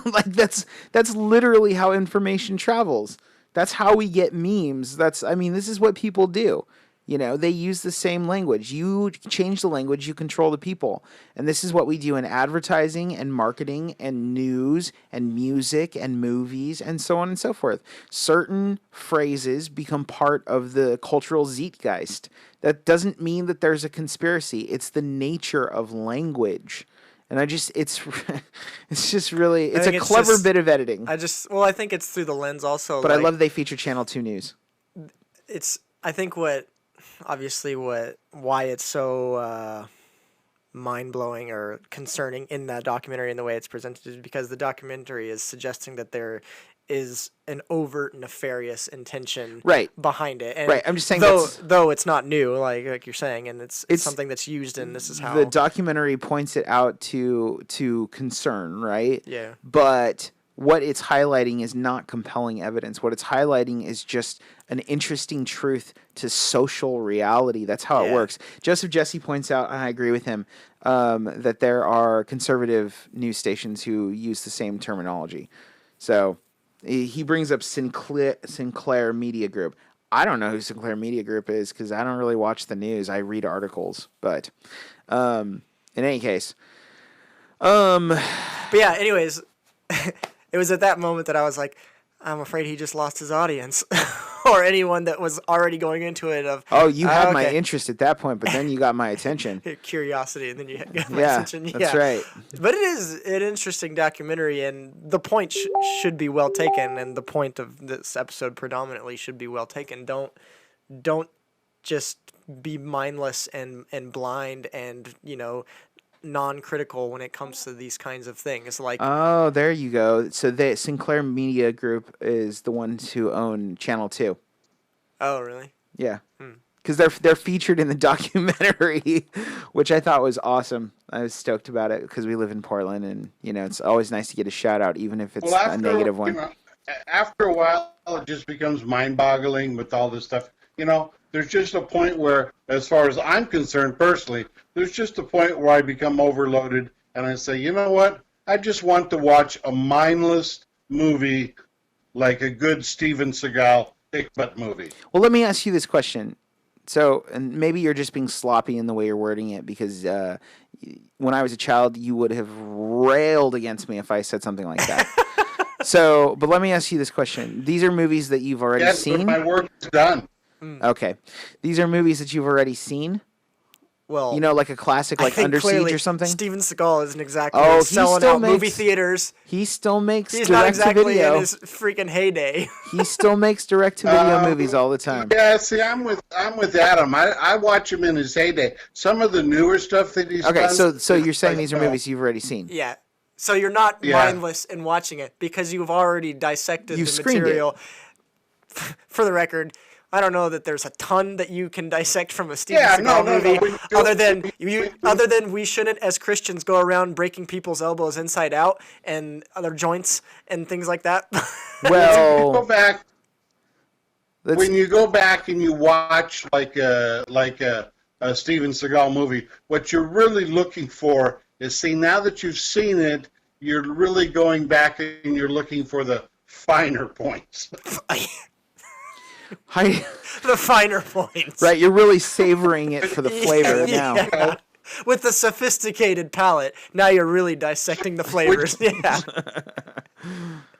That's literally how information travels. That's how we get memes. This is what people do. They use the same language. You change the language, you control the people. And this is what we do in advertising and marketing and news and music and movies and so on and so forth. Certain phrases become part of the cultural zeitgeist. That doesn't mean that there's a conspiracy. It's the nature of language. And it's just really, it's a clever bit of editing. I think it's through the lens also. But I love they feature Channel 2 News. I think why it's so mind-blowing or concerning in that documentary and the way it's presented is because the documentary is suggesting that there is an overt nefarious intention behind it. And I'm just saying though it's not new, like you're saying, and it's something that's used, and this is how the documentary points it out to concern, right? Yeah. But what it's highlighting is not compelling evidence. What it's highlighting is just an interesting truth to social reality. That's how it works. Joseph Jesse points out, and I agree with him, that there are conservative news stations who use the same terminology. So he brings up Sinclair Media Group. I don't know who Sinclair Media Group is because I don't really watch the news. I read articles. But in any case. But yeah, anyways, it was at that moment that I was like, I'm afraid he just lost his audience. Or anyone that was already going into it of... Oh, you had my interest at that point, but then you got my attention. Curiosity, and then you got my attention. Yeah, that's right. But it is an interesting documentary, and the point should be well taken, and the point of this episode predominantly should be well taken. Don't just be mindless and blind and non-critical when it comes to these kinds of things. Like, Oh, there you go. So Sinclair Media Group is the ones who own Channel 2. oh really? Yeah. Because they're featured in the documentary, which I thought was awesome. I was stoked about it because we live in Portland, and it's always nice to get a shout out, even if it's a negative one. After a while, it just becomes mind-boggling with all this stuff. There's just a point where, as far as I'm concerned personally, there's just a point where I become overloaded, and I say, you know what? I just want to watch a mindless movie like a good Steven Seagal kick-butt movie. Well, let me ask you this question. So, and maybe you're just being sloppy in the way you're wording it, because when I was a child, you would have railed against me if I said something like that. So, but let me ask you this question. These are movies that you've already seen? Yes, but my work is done. Okay. These are movies that you've already seen? Well, like a classic, like Under Siege or something? Steven Seagal isn't exactly he selling still out movie theaters. He still makes He's not exactly direct-to-video. in his freaking heyday. He still makes direct-to-video movies all the time. Yeah, see, I'm with Adam. I watch him in his heyday. Some of the newer stuff that he's Okay, done. so you're saying these are movies you've already seen? Yeah. So you're not mindless in watching it because you've already dissected the material. For the record, I don't know that there's a ton that you can dissect from a Steven Seagal movie, other than we shouldn't, as Christians, go around breaking people's elbows inside out and other joints and things like that. Well, when you go back and you watch like a Steven Seagal movie, what you're really looking for is, see, now that you've seen it, you're really going back and you're looking for the finer points. The finer points. Right, you're really savoring it for the flavor now. Yeah. With the sophisticated palate, now you're really dissecting the flavors.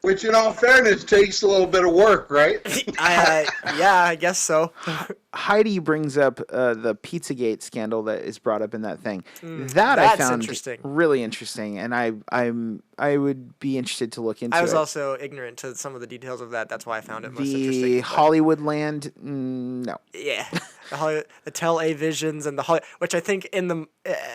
Which, in all fairness, takes a little bit of work, right? I guess so. Heidi brings up the Pizzagate scandal that is brought up in that thing. That I found really interesting, and I would be interested to look into it. I was also ignorant to some of the details of that. That's why I found it most interesting. The Hollywood land, no. Yeah. The televisions and which I think in the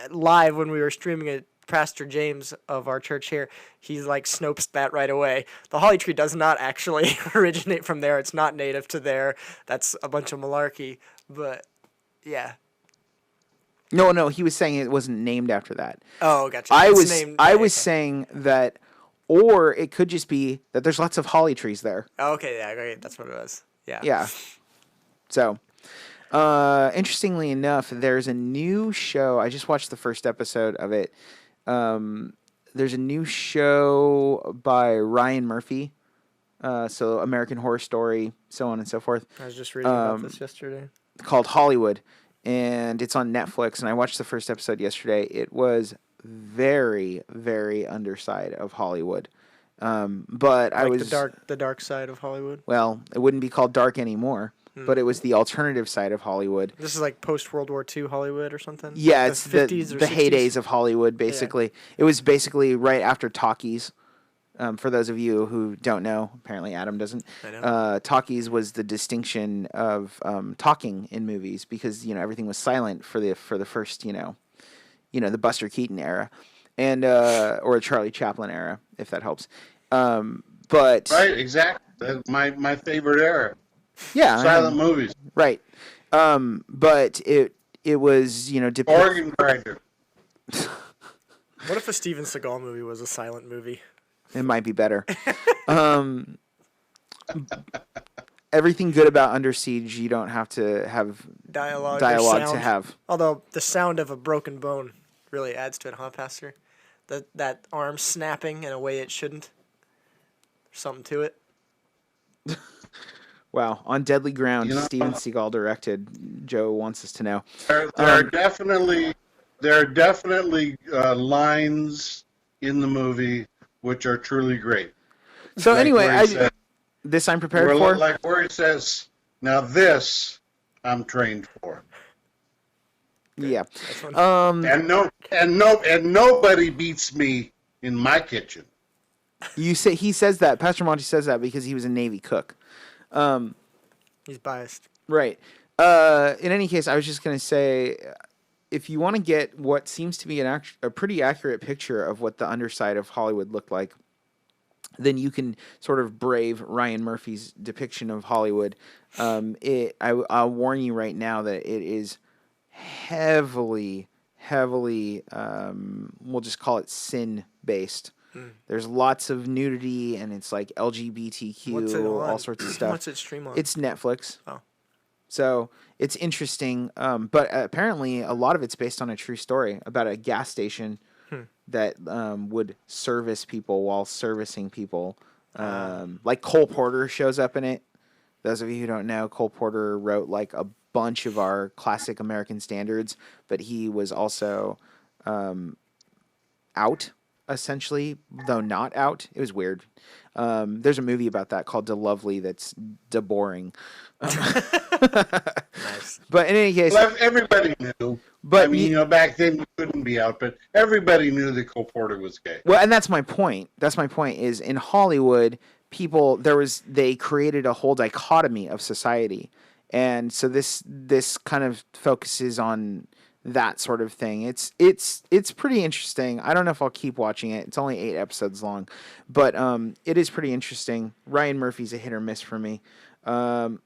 live when we were streaming it, Pastor James of our church here, he's like Snopes that right away. The holly tree does not actually originate from there. It's not native to there. That's a bunch of malarkey. But yeah. No, he was saying it wasn't named after that. Oh, gotcha. I was saying that, or it could just be that there's lots of holly trees there. Oh, okay, yeah, great. That's what it was. Yeah. Yeah. So, interestingly enough, there's a new show. I just watched the first episode of it. There's a new show by Ryan Murphy. So American Horror Story, so on and so forth. I was just reading about this yesterday. Called Hollywood, and it's on Netflix. And I watched the first episode yesterday. It was very, very underside of Hollywood. But I was the dark side of Hollywood. Well, it wouldn't be called dark anymore. But it was the alternative side of Hollywood. This is like post-World War II Hollywood or something? Yeah, it's the 50s or the 60s? Heydays of Hollywood, basically. Yeah. It was basically right after talkies. For those of you who don't know, apparently Adam doesn't. I know. Talkies was the distinction of talking in movies because everything was silent for the first the Buster Keaton era, and or Charlie Chaplin era, if that helps. But right, exactly. My favorite era. Yeah, silent movies. Right, but it was Organ Grinder. What if a Steven Seagal movie was a silent movie? It might be better. Everything good about Under Siege, you don't have to have dialogue to have. Although the sound of a broken bone really adds to it, huh, Pastor? That arm snapping in a way it shouldn't. There's something to it. Wow, on Deadly Ground, Steven Seagal directed. Joe wants us to know. There are definitely lines in the movie which are truly great. So anyway, this I'm prepared for. Like where it says, "Now this I'm trained for." Yeah. And nobody beats me in my kitchen. He says that. Pastor Monty says that because he was a Navy cook. He's biased. Right. In any case, I was just going to say, if you want to get what seems to be a pretty accurate picture of what the underside of Hollywood looked like, then you can sort of brave Ryan Murphy's depiction of Hollywood. I'll warn you right now that it is heavily, we'll just call it sin-based. There's lots of nudity, and it's like LGBTQ, all sorts of stuff. What's it stream on? It's Netflix. Oh. So it's interesting, but apparently a lot of it's based on a true story about a gas station that would service people while servicing people. Like Cole Porter shows up in it. Those of you who don't know, Cole Porter wrote like a bunch of our classic American standards, but he was also out, essentially, though not out. It was weird. There's a movie about that called Da Lovely that's da boring. Nice. But in any case, Well, everybody knew. But I mean, back then you couldn't be out, but everybody knew that Cole Porter was gay. well, and that's my point. That's my point. Is in Hollywood, they created a whole dichotomy of society, and so this kind of focuses on that sort of thing. It's pretty interesting. I don't know if I'll keep watching it. It's only 8 episodes long, but it is pretty interesting. Ryan Murphy's a hit or miss for me. So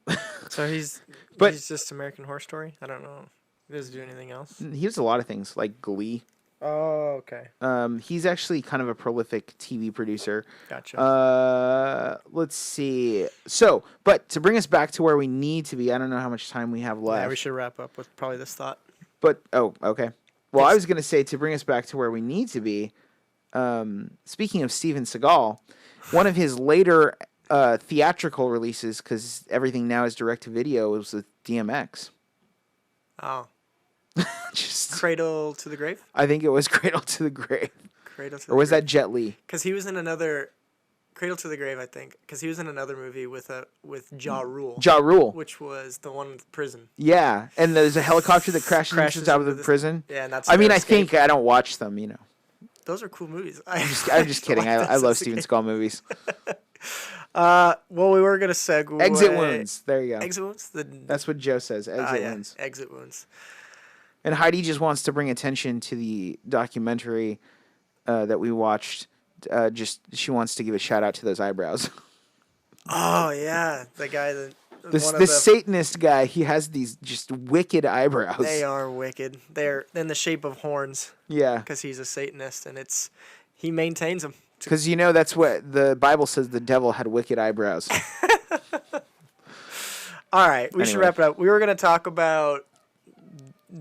he's But- just American Horror Story? I don't know. He doesn't do anything else? He does a lot of things like Glee. Oh, okay. He's actually kind of a prolific TV producer. Gotcha. Let's see. But to bring us back to where we need to be, I don't know how much time we have left. Yeah, we should wrap up with probably this thought. But, okay. Well, I was going to say, to bring us back to where we need to be, speaking of Steven Seagal, one of his later theatrical releases, because everything now is direct-to-video, was with DMX. Oh. Just, Cradle to the Grave? I think it was Cradle to the Grave. Cradle to the Or was Grave. that Jet Li? Because he was in another... Cradle to the Grave, I think. Because he was in another movie with Ja Rule. Ja Rule. Which was the one with the prison. Yeah, and there's a helicopter that crashes into the top of the prison. Yeah, and that's I mean, their I escape. think I don't watch them, you know. Those are cool movies. I'm just kidding. I love Steven Seagal movies. Well, we were going to segue... Exit wounds. There you go. Exit wounds? That's what Joe says. Exit wounds. Exit wounds. And Heidi just wants to bring attention to the documentary that we watched. She wants to give a shout out to those eyebrows. Oh, yeah. The guy that... This Satanist guy, he has these just wicked eyebrows. They are wicked. They're in the shape of horns. Yeah. Because he's a Satanist, and he maintains them. Because, that's what the Bible says, the devil had wicked eyebrows. All right, we should Anyway. wrap it up. We were going to talk about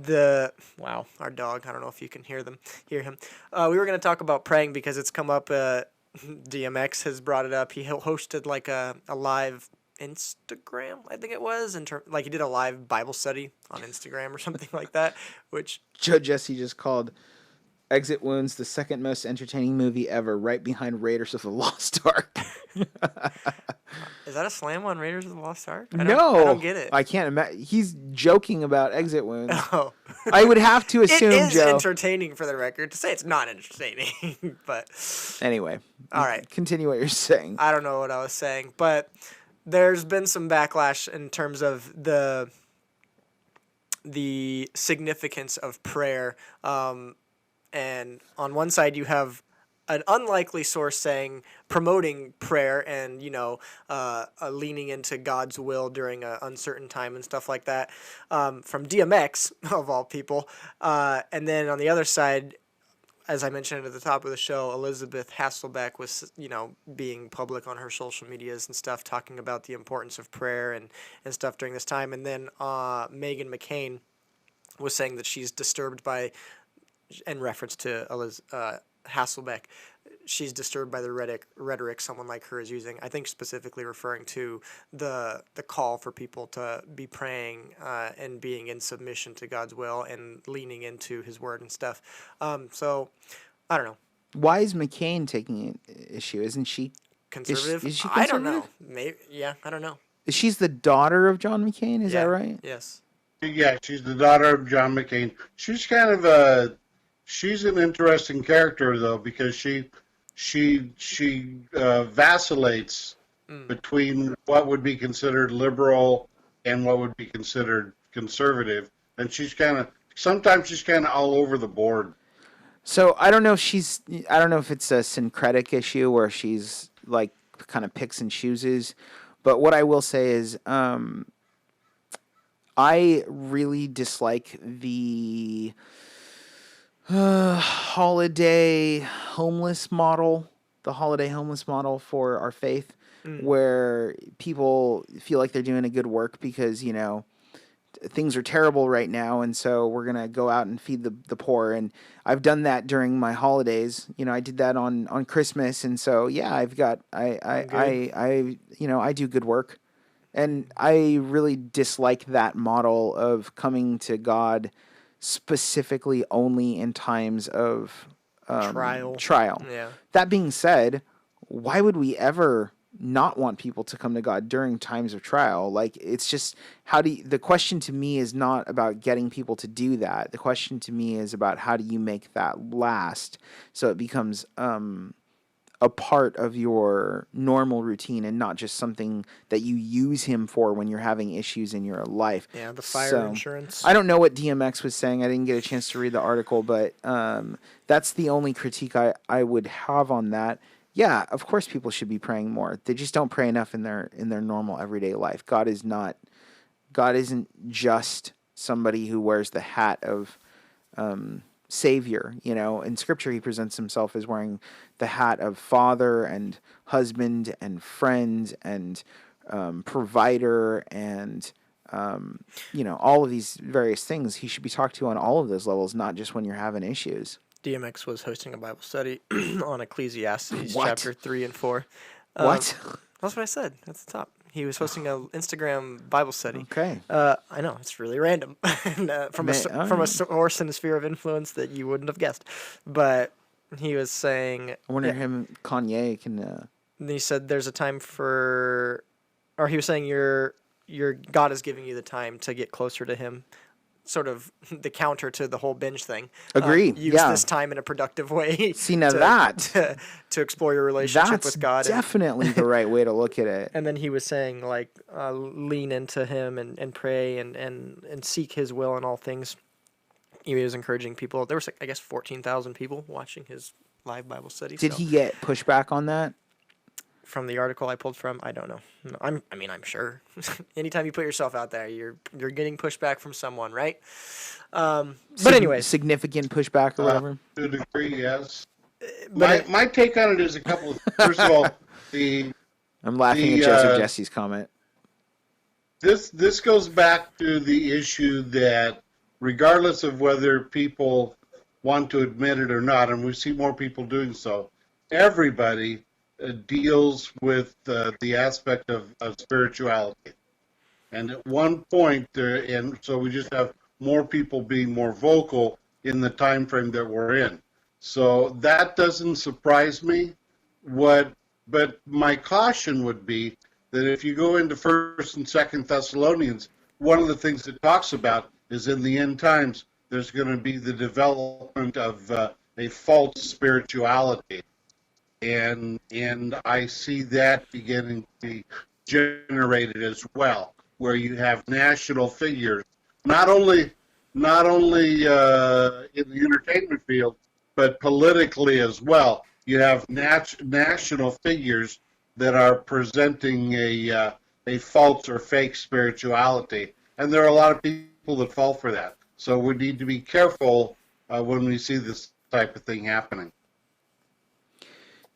our dog. I don't know if you can hear him. We were going to talk about praying because it's come up. DMX has brought it up. He hosted like a live Instagram, I think it was, like he did a live Bible study on Instagram or something like that, which Joe Jesse just called Exit Wounds the second most entertaining movie ever, right behind Raiders of the Lost Ark. is that a slam on Raiders of the Lost Ark? No, I don't get it. I can't imagine. He's joking about Exit Wounds. Oh. I would have to assume, it is Joe. entertaining, for the record. To say it's not entertaining, but Anyway, all right. Continue what you're saying. I don't know what I was saying, but there's been some backlash in terms of the significance of prayer. And on one side, you have an unlikely source promoting prayer and, leaning into God's will during an uncertain time and stuff like that, from DMX, of all people. And then on the other side, as I mentioned at the top of the show, Elizabeth Hasselbeck was, being public on her social medias and stuff, talking about the importance of prayer and stuff during this time. And then Meghan McCain was saying that she's disturbed by, in reference to Hasselbeck, she's disturbed by the rhetoric someone like her is using. I think specifically referring to the call for people to be praying and being in submission to God's will and leaning into His Word and stuff. So, I don't know. Why is McCain taking an issue? Isn't she Conservative? Is she I don't know. conservative? Maybe. Yeah, I don't know. She's the daughter of John McCain. Is Yeah. that right? Yes. Yeah, she's the daughter of John McCain. She's kind of she's an interesting character though, because she vacillates between what would be considered liberal and what would be considered conservative, and sometimes she's kind of all over the board. So I don't know if it's a syncretic issue where she's like kind of picks and chooses, but what I will say is I really dislike the holiday homeless model for our faith, where people feel like they're doing a good work because, things are terrible right now, and so we're gonna go out and feed the poor. And I've done that during my holidays. I did that on Christmas, and so yeah, I do good work, and I really dislike that model of coming to God specifically only in times of trial. Yeah. That being said, why would we ever not want people to come to God during times of trial? Like, it's just, the question to me is not about getting people to do that. The question to me is about how do you make that last so it becomes a part of your normal routine and not just something that you use him for when you're having issues in your life. Yeah, the fire insurance. I don't know what DMX was saying. I didn't get a chance to read the article, but that's the only critique I would have on that. Yeah, of course people should be praying more. They just don't pray enough in their normal everyday life. God isn't just somebody who wears the hat of Savior. In Scripture he presents himself as wearing the hat of father and husband and friend and provider and all of these various things. He should be talked to on all of those levels, not just when you're having issues. DMX was hosting a Bible study on Ecclesiastes What? chapter 3 and 4. What? That's what I said at the top. He was hosting an Instagram Bible study. Okay. I know, it's really random. And, from a source in a sphere of influence that you wouldn't have guessed. But he was saying... I wonder Kanye can... And he said there's a time for... Or he was saying your God is giving you the time to get closer to him. Sort of the counter to the whole binge thing. Agree. Use yeah. this time in a productive way. See, now to explore your relationship with God. That's definitely the right way to look at it. And then he was saying, like, lean into him and pray and seek his will in all things. He was encouraging people. There was, I guess, 14,000 people watching his live Bible study. Did he get pushback on that? From the article I pulled from, I don't know. I'm sure. Anytime you put yourself out there, you're getting pushback from someone, right? But anyways, significant pushback or whatever. To a degree, yes. My take on it is a couple of. First of all, I'm laughing at Joseph Jesse's comment. This goes back to the issue that regardless of whether people want to admit it or not, and we see more people doing so, everybody deals with the aspect of spirituality. And at one point, and so we just have more people being more vocal in the time frame that we're in. So that doesn't surprise me. But my caution would be that if you go into 1st and 2nd Thessalonians, one of the things it talks about is in the end times, there's going to be the development of a false spirituality. And I see that beginning to be generated as well, where you have national figures, not only in the entertainment field, but politically as well. You have national figures that are presenting a false or fake spirituality, and there are a lot of people that fall for that. So we need to be careful when we see this type of thing happening.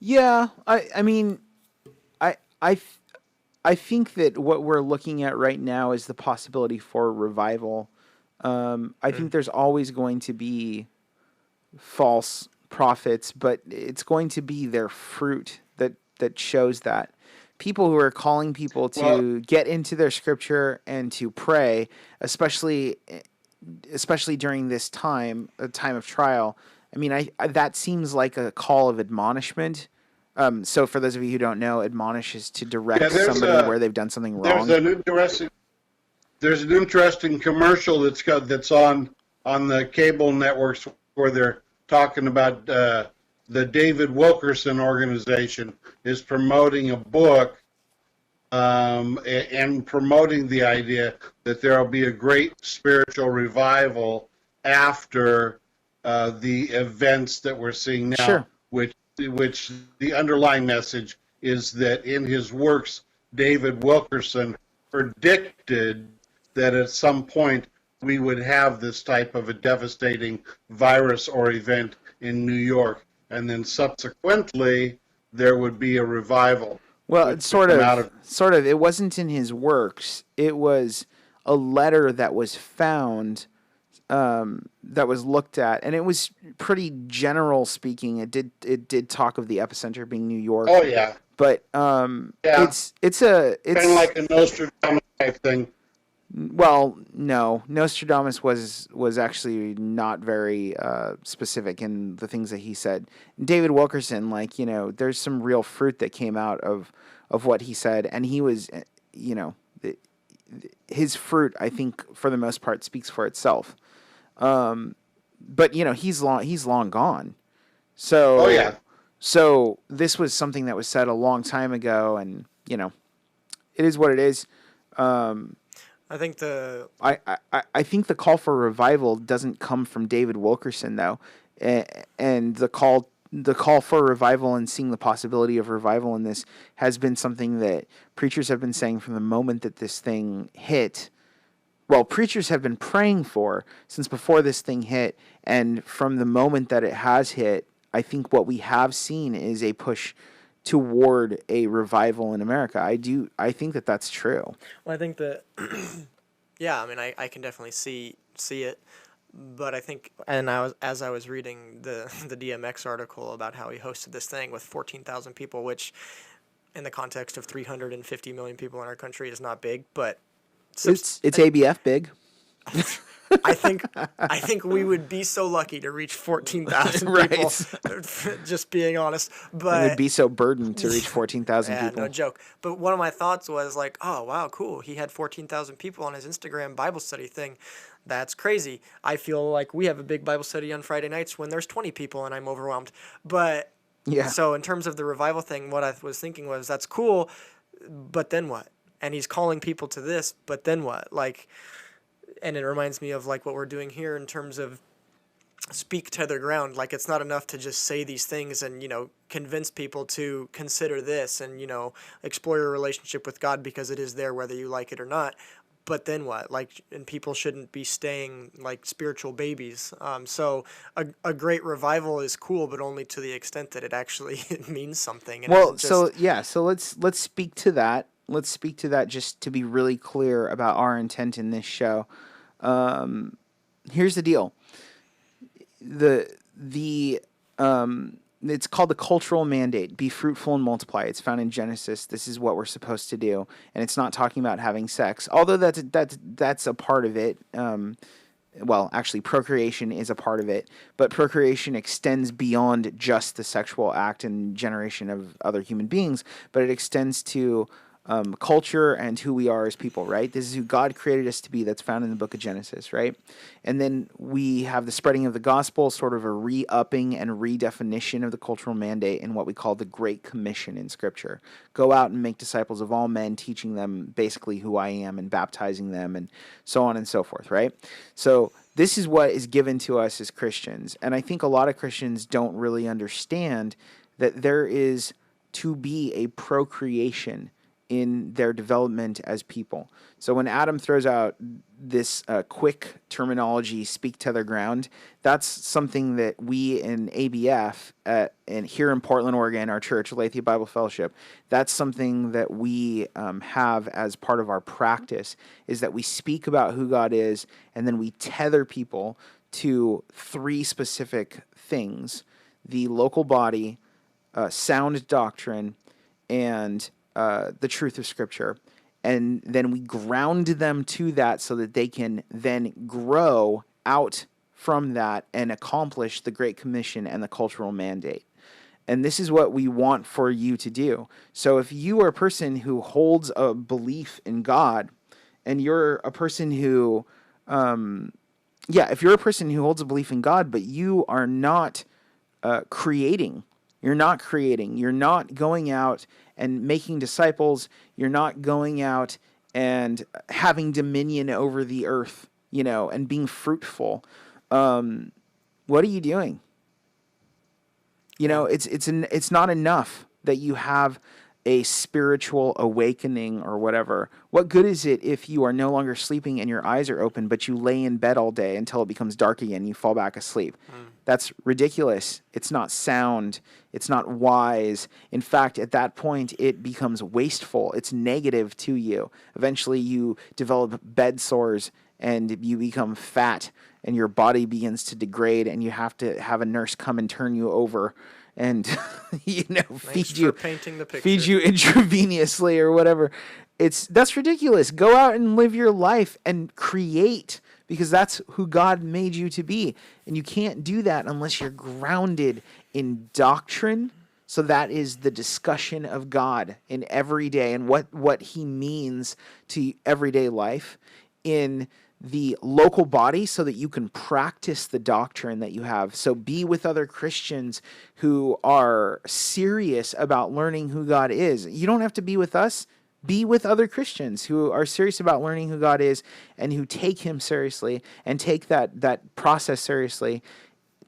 Yeah, I mean, I think that what we're looking at right now is the possibility for revival. I think there's always going to be false prophets, but it's going to be their fruit that shows that. People who are calling people to get into their scripture and to pray, especially during this time, a time of trial. I mean, that seems like a call of admonishment. So for those of you who don't know, admonish is to direct somebody where they've done something wrong. There's an interesting commercial that's on the cable networks where they're talking about the David Wilkerson organization is promoting a book and promoting the idea that there will be a great spiritual revival after the events that we're seeing now, Sure. which the underlying message is that in his works, David Wilkerson predicted that at some point we would have this type of a devastating virus or event in New York, and then subsequently there would be a revival. Well, which it's would come out of sort of. It wasn't in his works. It was a letter that was found, that was looked at, and it was pretty general speaking. It did talk of the epicenter being New York. Oh yeah, But yeah, it's kind of like a Nostradamus type thing. well, no, Nostradamus was actually not very specific in the things that he said. David Wilkerson, like, there's some real fruit that came out of what he said, and he was, his fruit, I think, for the most part, speaks for itself. But he's long gone. So Oh yeah, so this was something that was said a long time ago, and it is what it is. I think I think the call for revival doesn't come from David Wilkerson, though, and the call for revival and seeing the possibility of revival in this has been something that preachers have been saying from the moment that this thing hit. Well, preachers have been praying for since before this thing hit, and from the moment that it has hit, I think what we have seen is a push toward a revival in America. I think that that's true. Well, I think that, yeah, I mean, I can definitely see it, but I think, and as I was reading the DMX article about how he hosted this thing with 14,000 people, which, in the context of 350 million people in our country, is not big, but It's ABF big. I think we would be so lucky to reach 14,000 Right. people. Just being honest, but It would be so burdened to reach 14,000 yeah, people. no joke. But one of my thoughts was like, oh wow, cool. He had 14,000 people on his Instagram Bible study thing. That's crazy. I feel like we have a big Bible study on Friday nights when there's 20 people and I'm overwhelmed. But Yeah. so in terms of the revival thing, what I was thinking was that's cool, but then what? And he's calling people to this, but then what? Like, and it reminds me of like what we're doing here in terms of speak to their ground. Like, it's not enough to just say these things and, convince people to consider this and, explore your relationship with God because it is there whether you like it or not. But then what? Like, and people shouldn't be staying like spiritual babies. So a great revival is cool, but only to the extent that it actually means something. And Well, isn't just, so let's speak to that. Let's speak to that just to be really clear about our intent in this show. Here's the deal. It's called the cultural mandate. Be fruitful and multiply. It's found in Genesis. This is what we're supposed to do, and it's not talking about having sex. Although that's a part of it. Well, actually, procreation is a part of it, but procreation extends beyond just the sexual act and generation of other human beings, but it extends to culture and who we are as people, right? This is who God created us to be. That's found in the book of Genesis, right? And then we have the spreading of the gospel, sort of a re-upping and redefinition of the cultural mandate in what we call the Great Commission in Scripture. Go out and make disciples of all men, teaching them basically who I am and baptizing them and so on and so forth, right? So this is what is given to us as Christians. And I think a lot of Christians don't really understand that there is to be a procreation in their development as people. So when Adam throws out this quick terminology, speak to their ground, that's something that we in ABF, and here in Portland, Oregon, our church, Aletheia Bible Fellowship, that's something that we have as part of our practice, is that we speak about who God is, and then we tether people to three specific things: the local body, sound doctrine, and the truth of Scripture, and then we ground them to that so that they can then grow out from that and accomplish the Great Commission and the cultural mandate. And this is what we want for you to do. So if you are a person who holds a belief in God, and you're a person who, if you're a person who holds a belief in God, but you are not creating You're not creating. You're not going out and making disciples. You're not going out and having dominion over the earth, and being fruitful. What are you doing? It's not enough that you have a spiritual awakening or whatever. What good is it if you are no longer sleeping and your eyes are open, but you lay in bed all day until it becomes dark again and you fall back asleep? That's ridiculous. It's not sound. It's not wise. In fact, at that point, it becomes wasteful. It's negative to you. Eventually, you develop bed sores and you become fat and your body begins to degrade and you have to have a nurse come and turn you over and feed you intravenously or whatever. That's ridiculous. Go out and live your life and create, because that's who God made you to be. And you can't do that unless you're grounded in doctrine. So that is the discussion of God in every day and what he means to everyday life in the local body, so that you can practice the doctrine that you have. So be with other Christians who are serious about learning who God is. You don't have to be with us. Be with other Christians who are serious about learning who God is and who take him seriously and take that process seriously.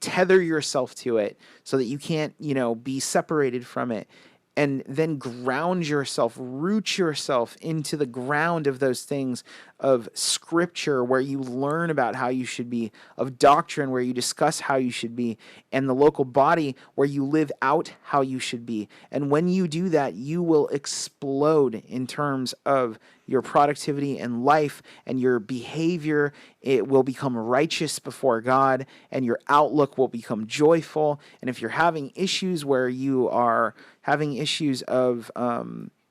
Tether yourself to it so that you can't, be separated from it. And then ground yourself, root yourself into the ground of those things, of scripture where you learn about how you should be, of doctrine where you discuss how you should be, and the local body where you live out how you should be. And when you do that, you will explode in terms of your productivity in life and your behavior. It will become righteous before God and your outlook will become joyful. And if you're having issues where you are having issues of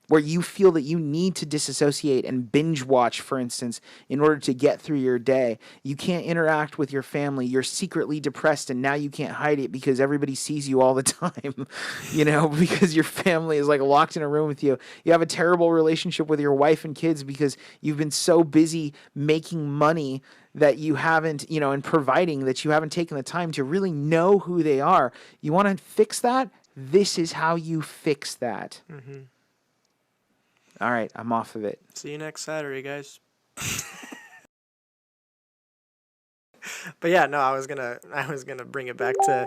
where you feel that you need to disassociate and binge watch, for instance, in order to get through your day, you can't interact with your family, you're secretly depressed and now you can't hide it because everybody sees you all the time, because your family is like locked in a room with you. You have a terrible relationship with your wife and kids because you've been so busy making money that you haven't, and providing, that you haven't taken the time to really know who they are. You want to fix that? This is how you fix that. Mm-hmm. All right, I'm off of it. See you next Saturday, guys. But yeah, no, I was gonna bring it back to,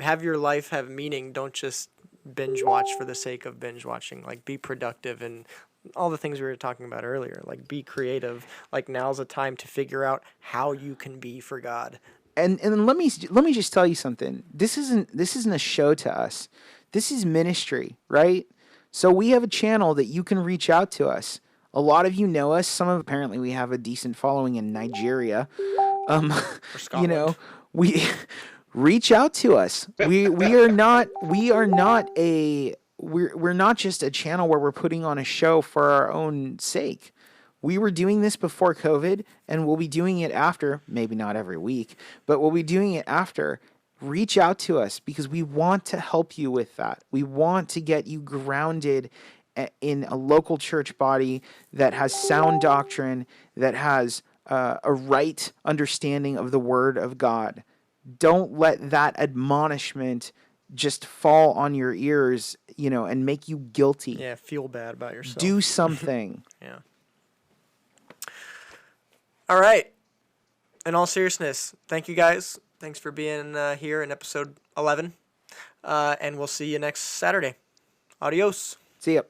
have your life have meaning. Don't just binge watch for the sake of binge watching. Like, be productive and all the things we were talking about earlier. Like, be creative. Like, now's the time to figure out how you can be for God. And let me just tell you something. This isn't a show to us. This is ministry, right? So we have a channel that you can reach out to us. A lot of you know us. Apparently we have a decent following in Nigeria. We reach out to us. We're not just a channel where we're putting on a show for our own sake. We were doing this before COVID, and we'll be doing it after. Maybe not every week, but we'll be doing it after. Reach out to us because we want to help you with that. We want to get you grounded in a local church body that has sound doctrine, that has a right understanding of the Word of God. Don't let that admonishment just fall on your ears, and make you guilty. Yeah, feel bad about yourself. Do something. Yeah. All right. In all seriousness, thank you guys. Thanks for being here in episode 11. And we'll see you next Saturday. Adios. See ya.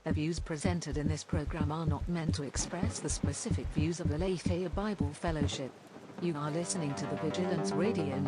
The views presented in this program are not meant to express the specific views of the Aletheia Bible Fellowship. You are listening to the Vigilance Radio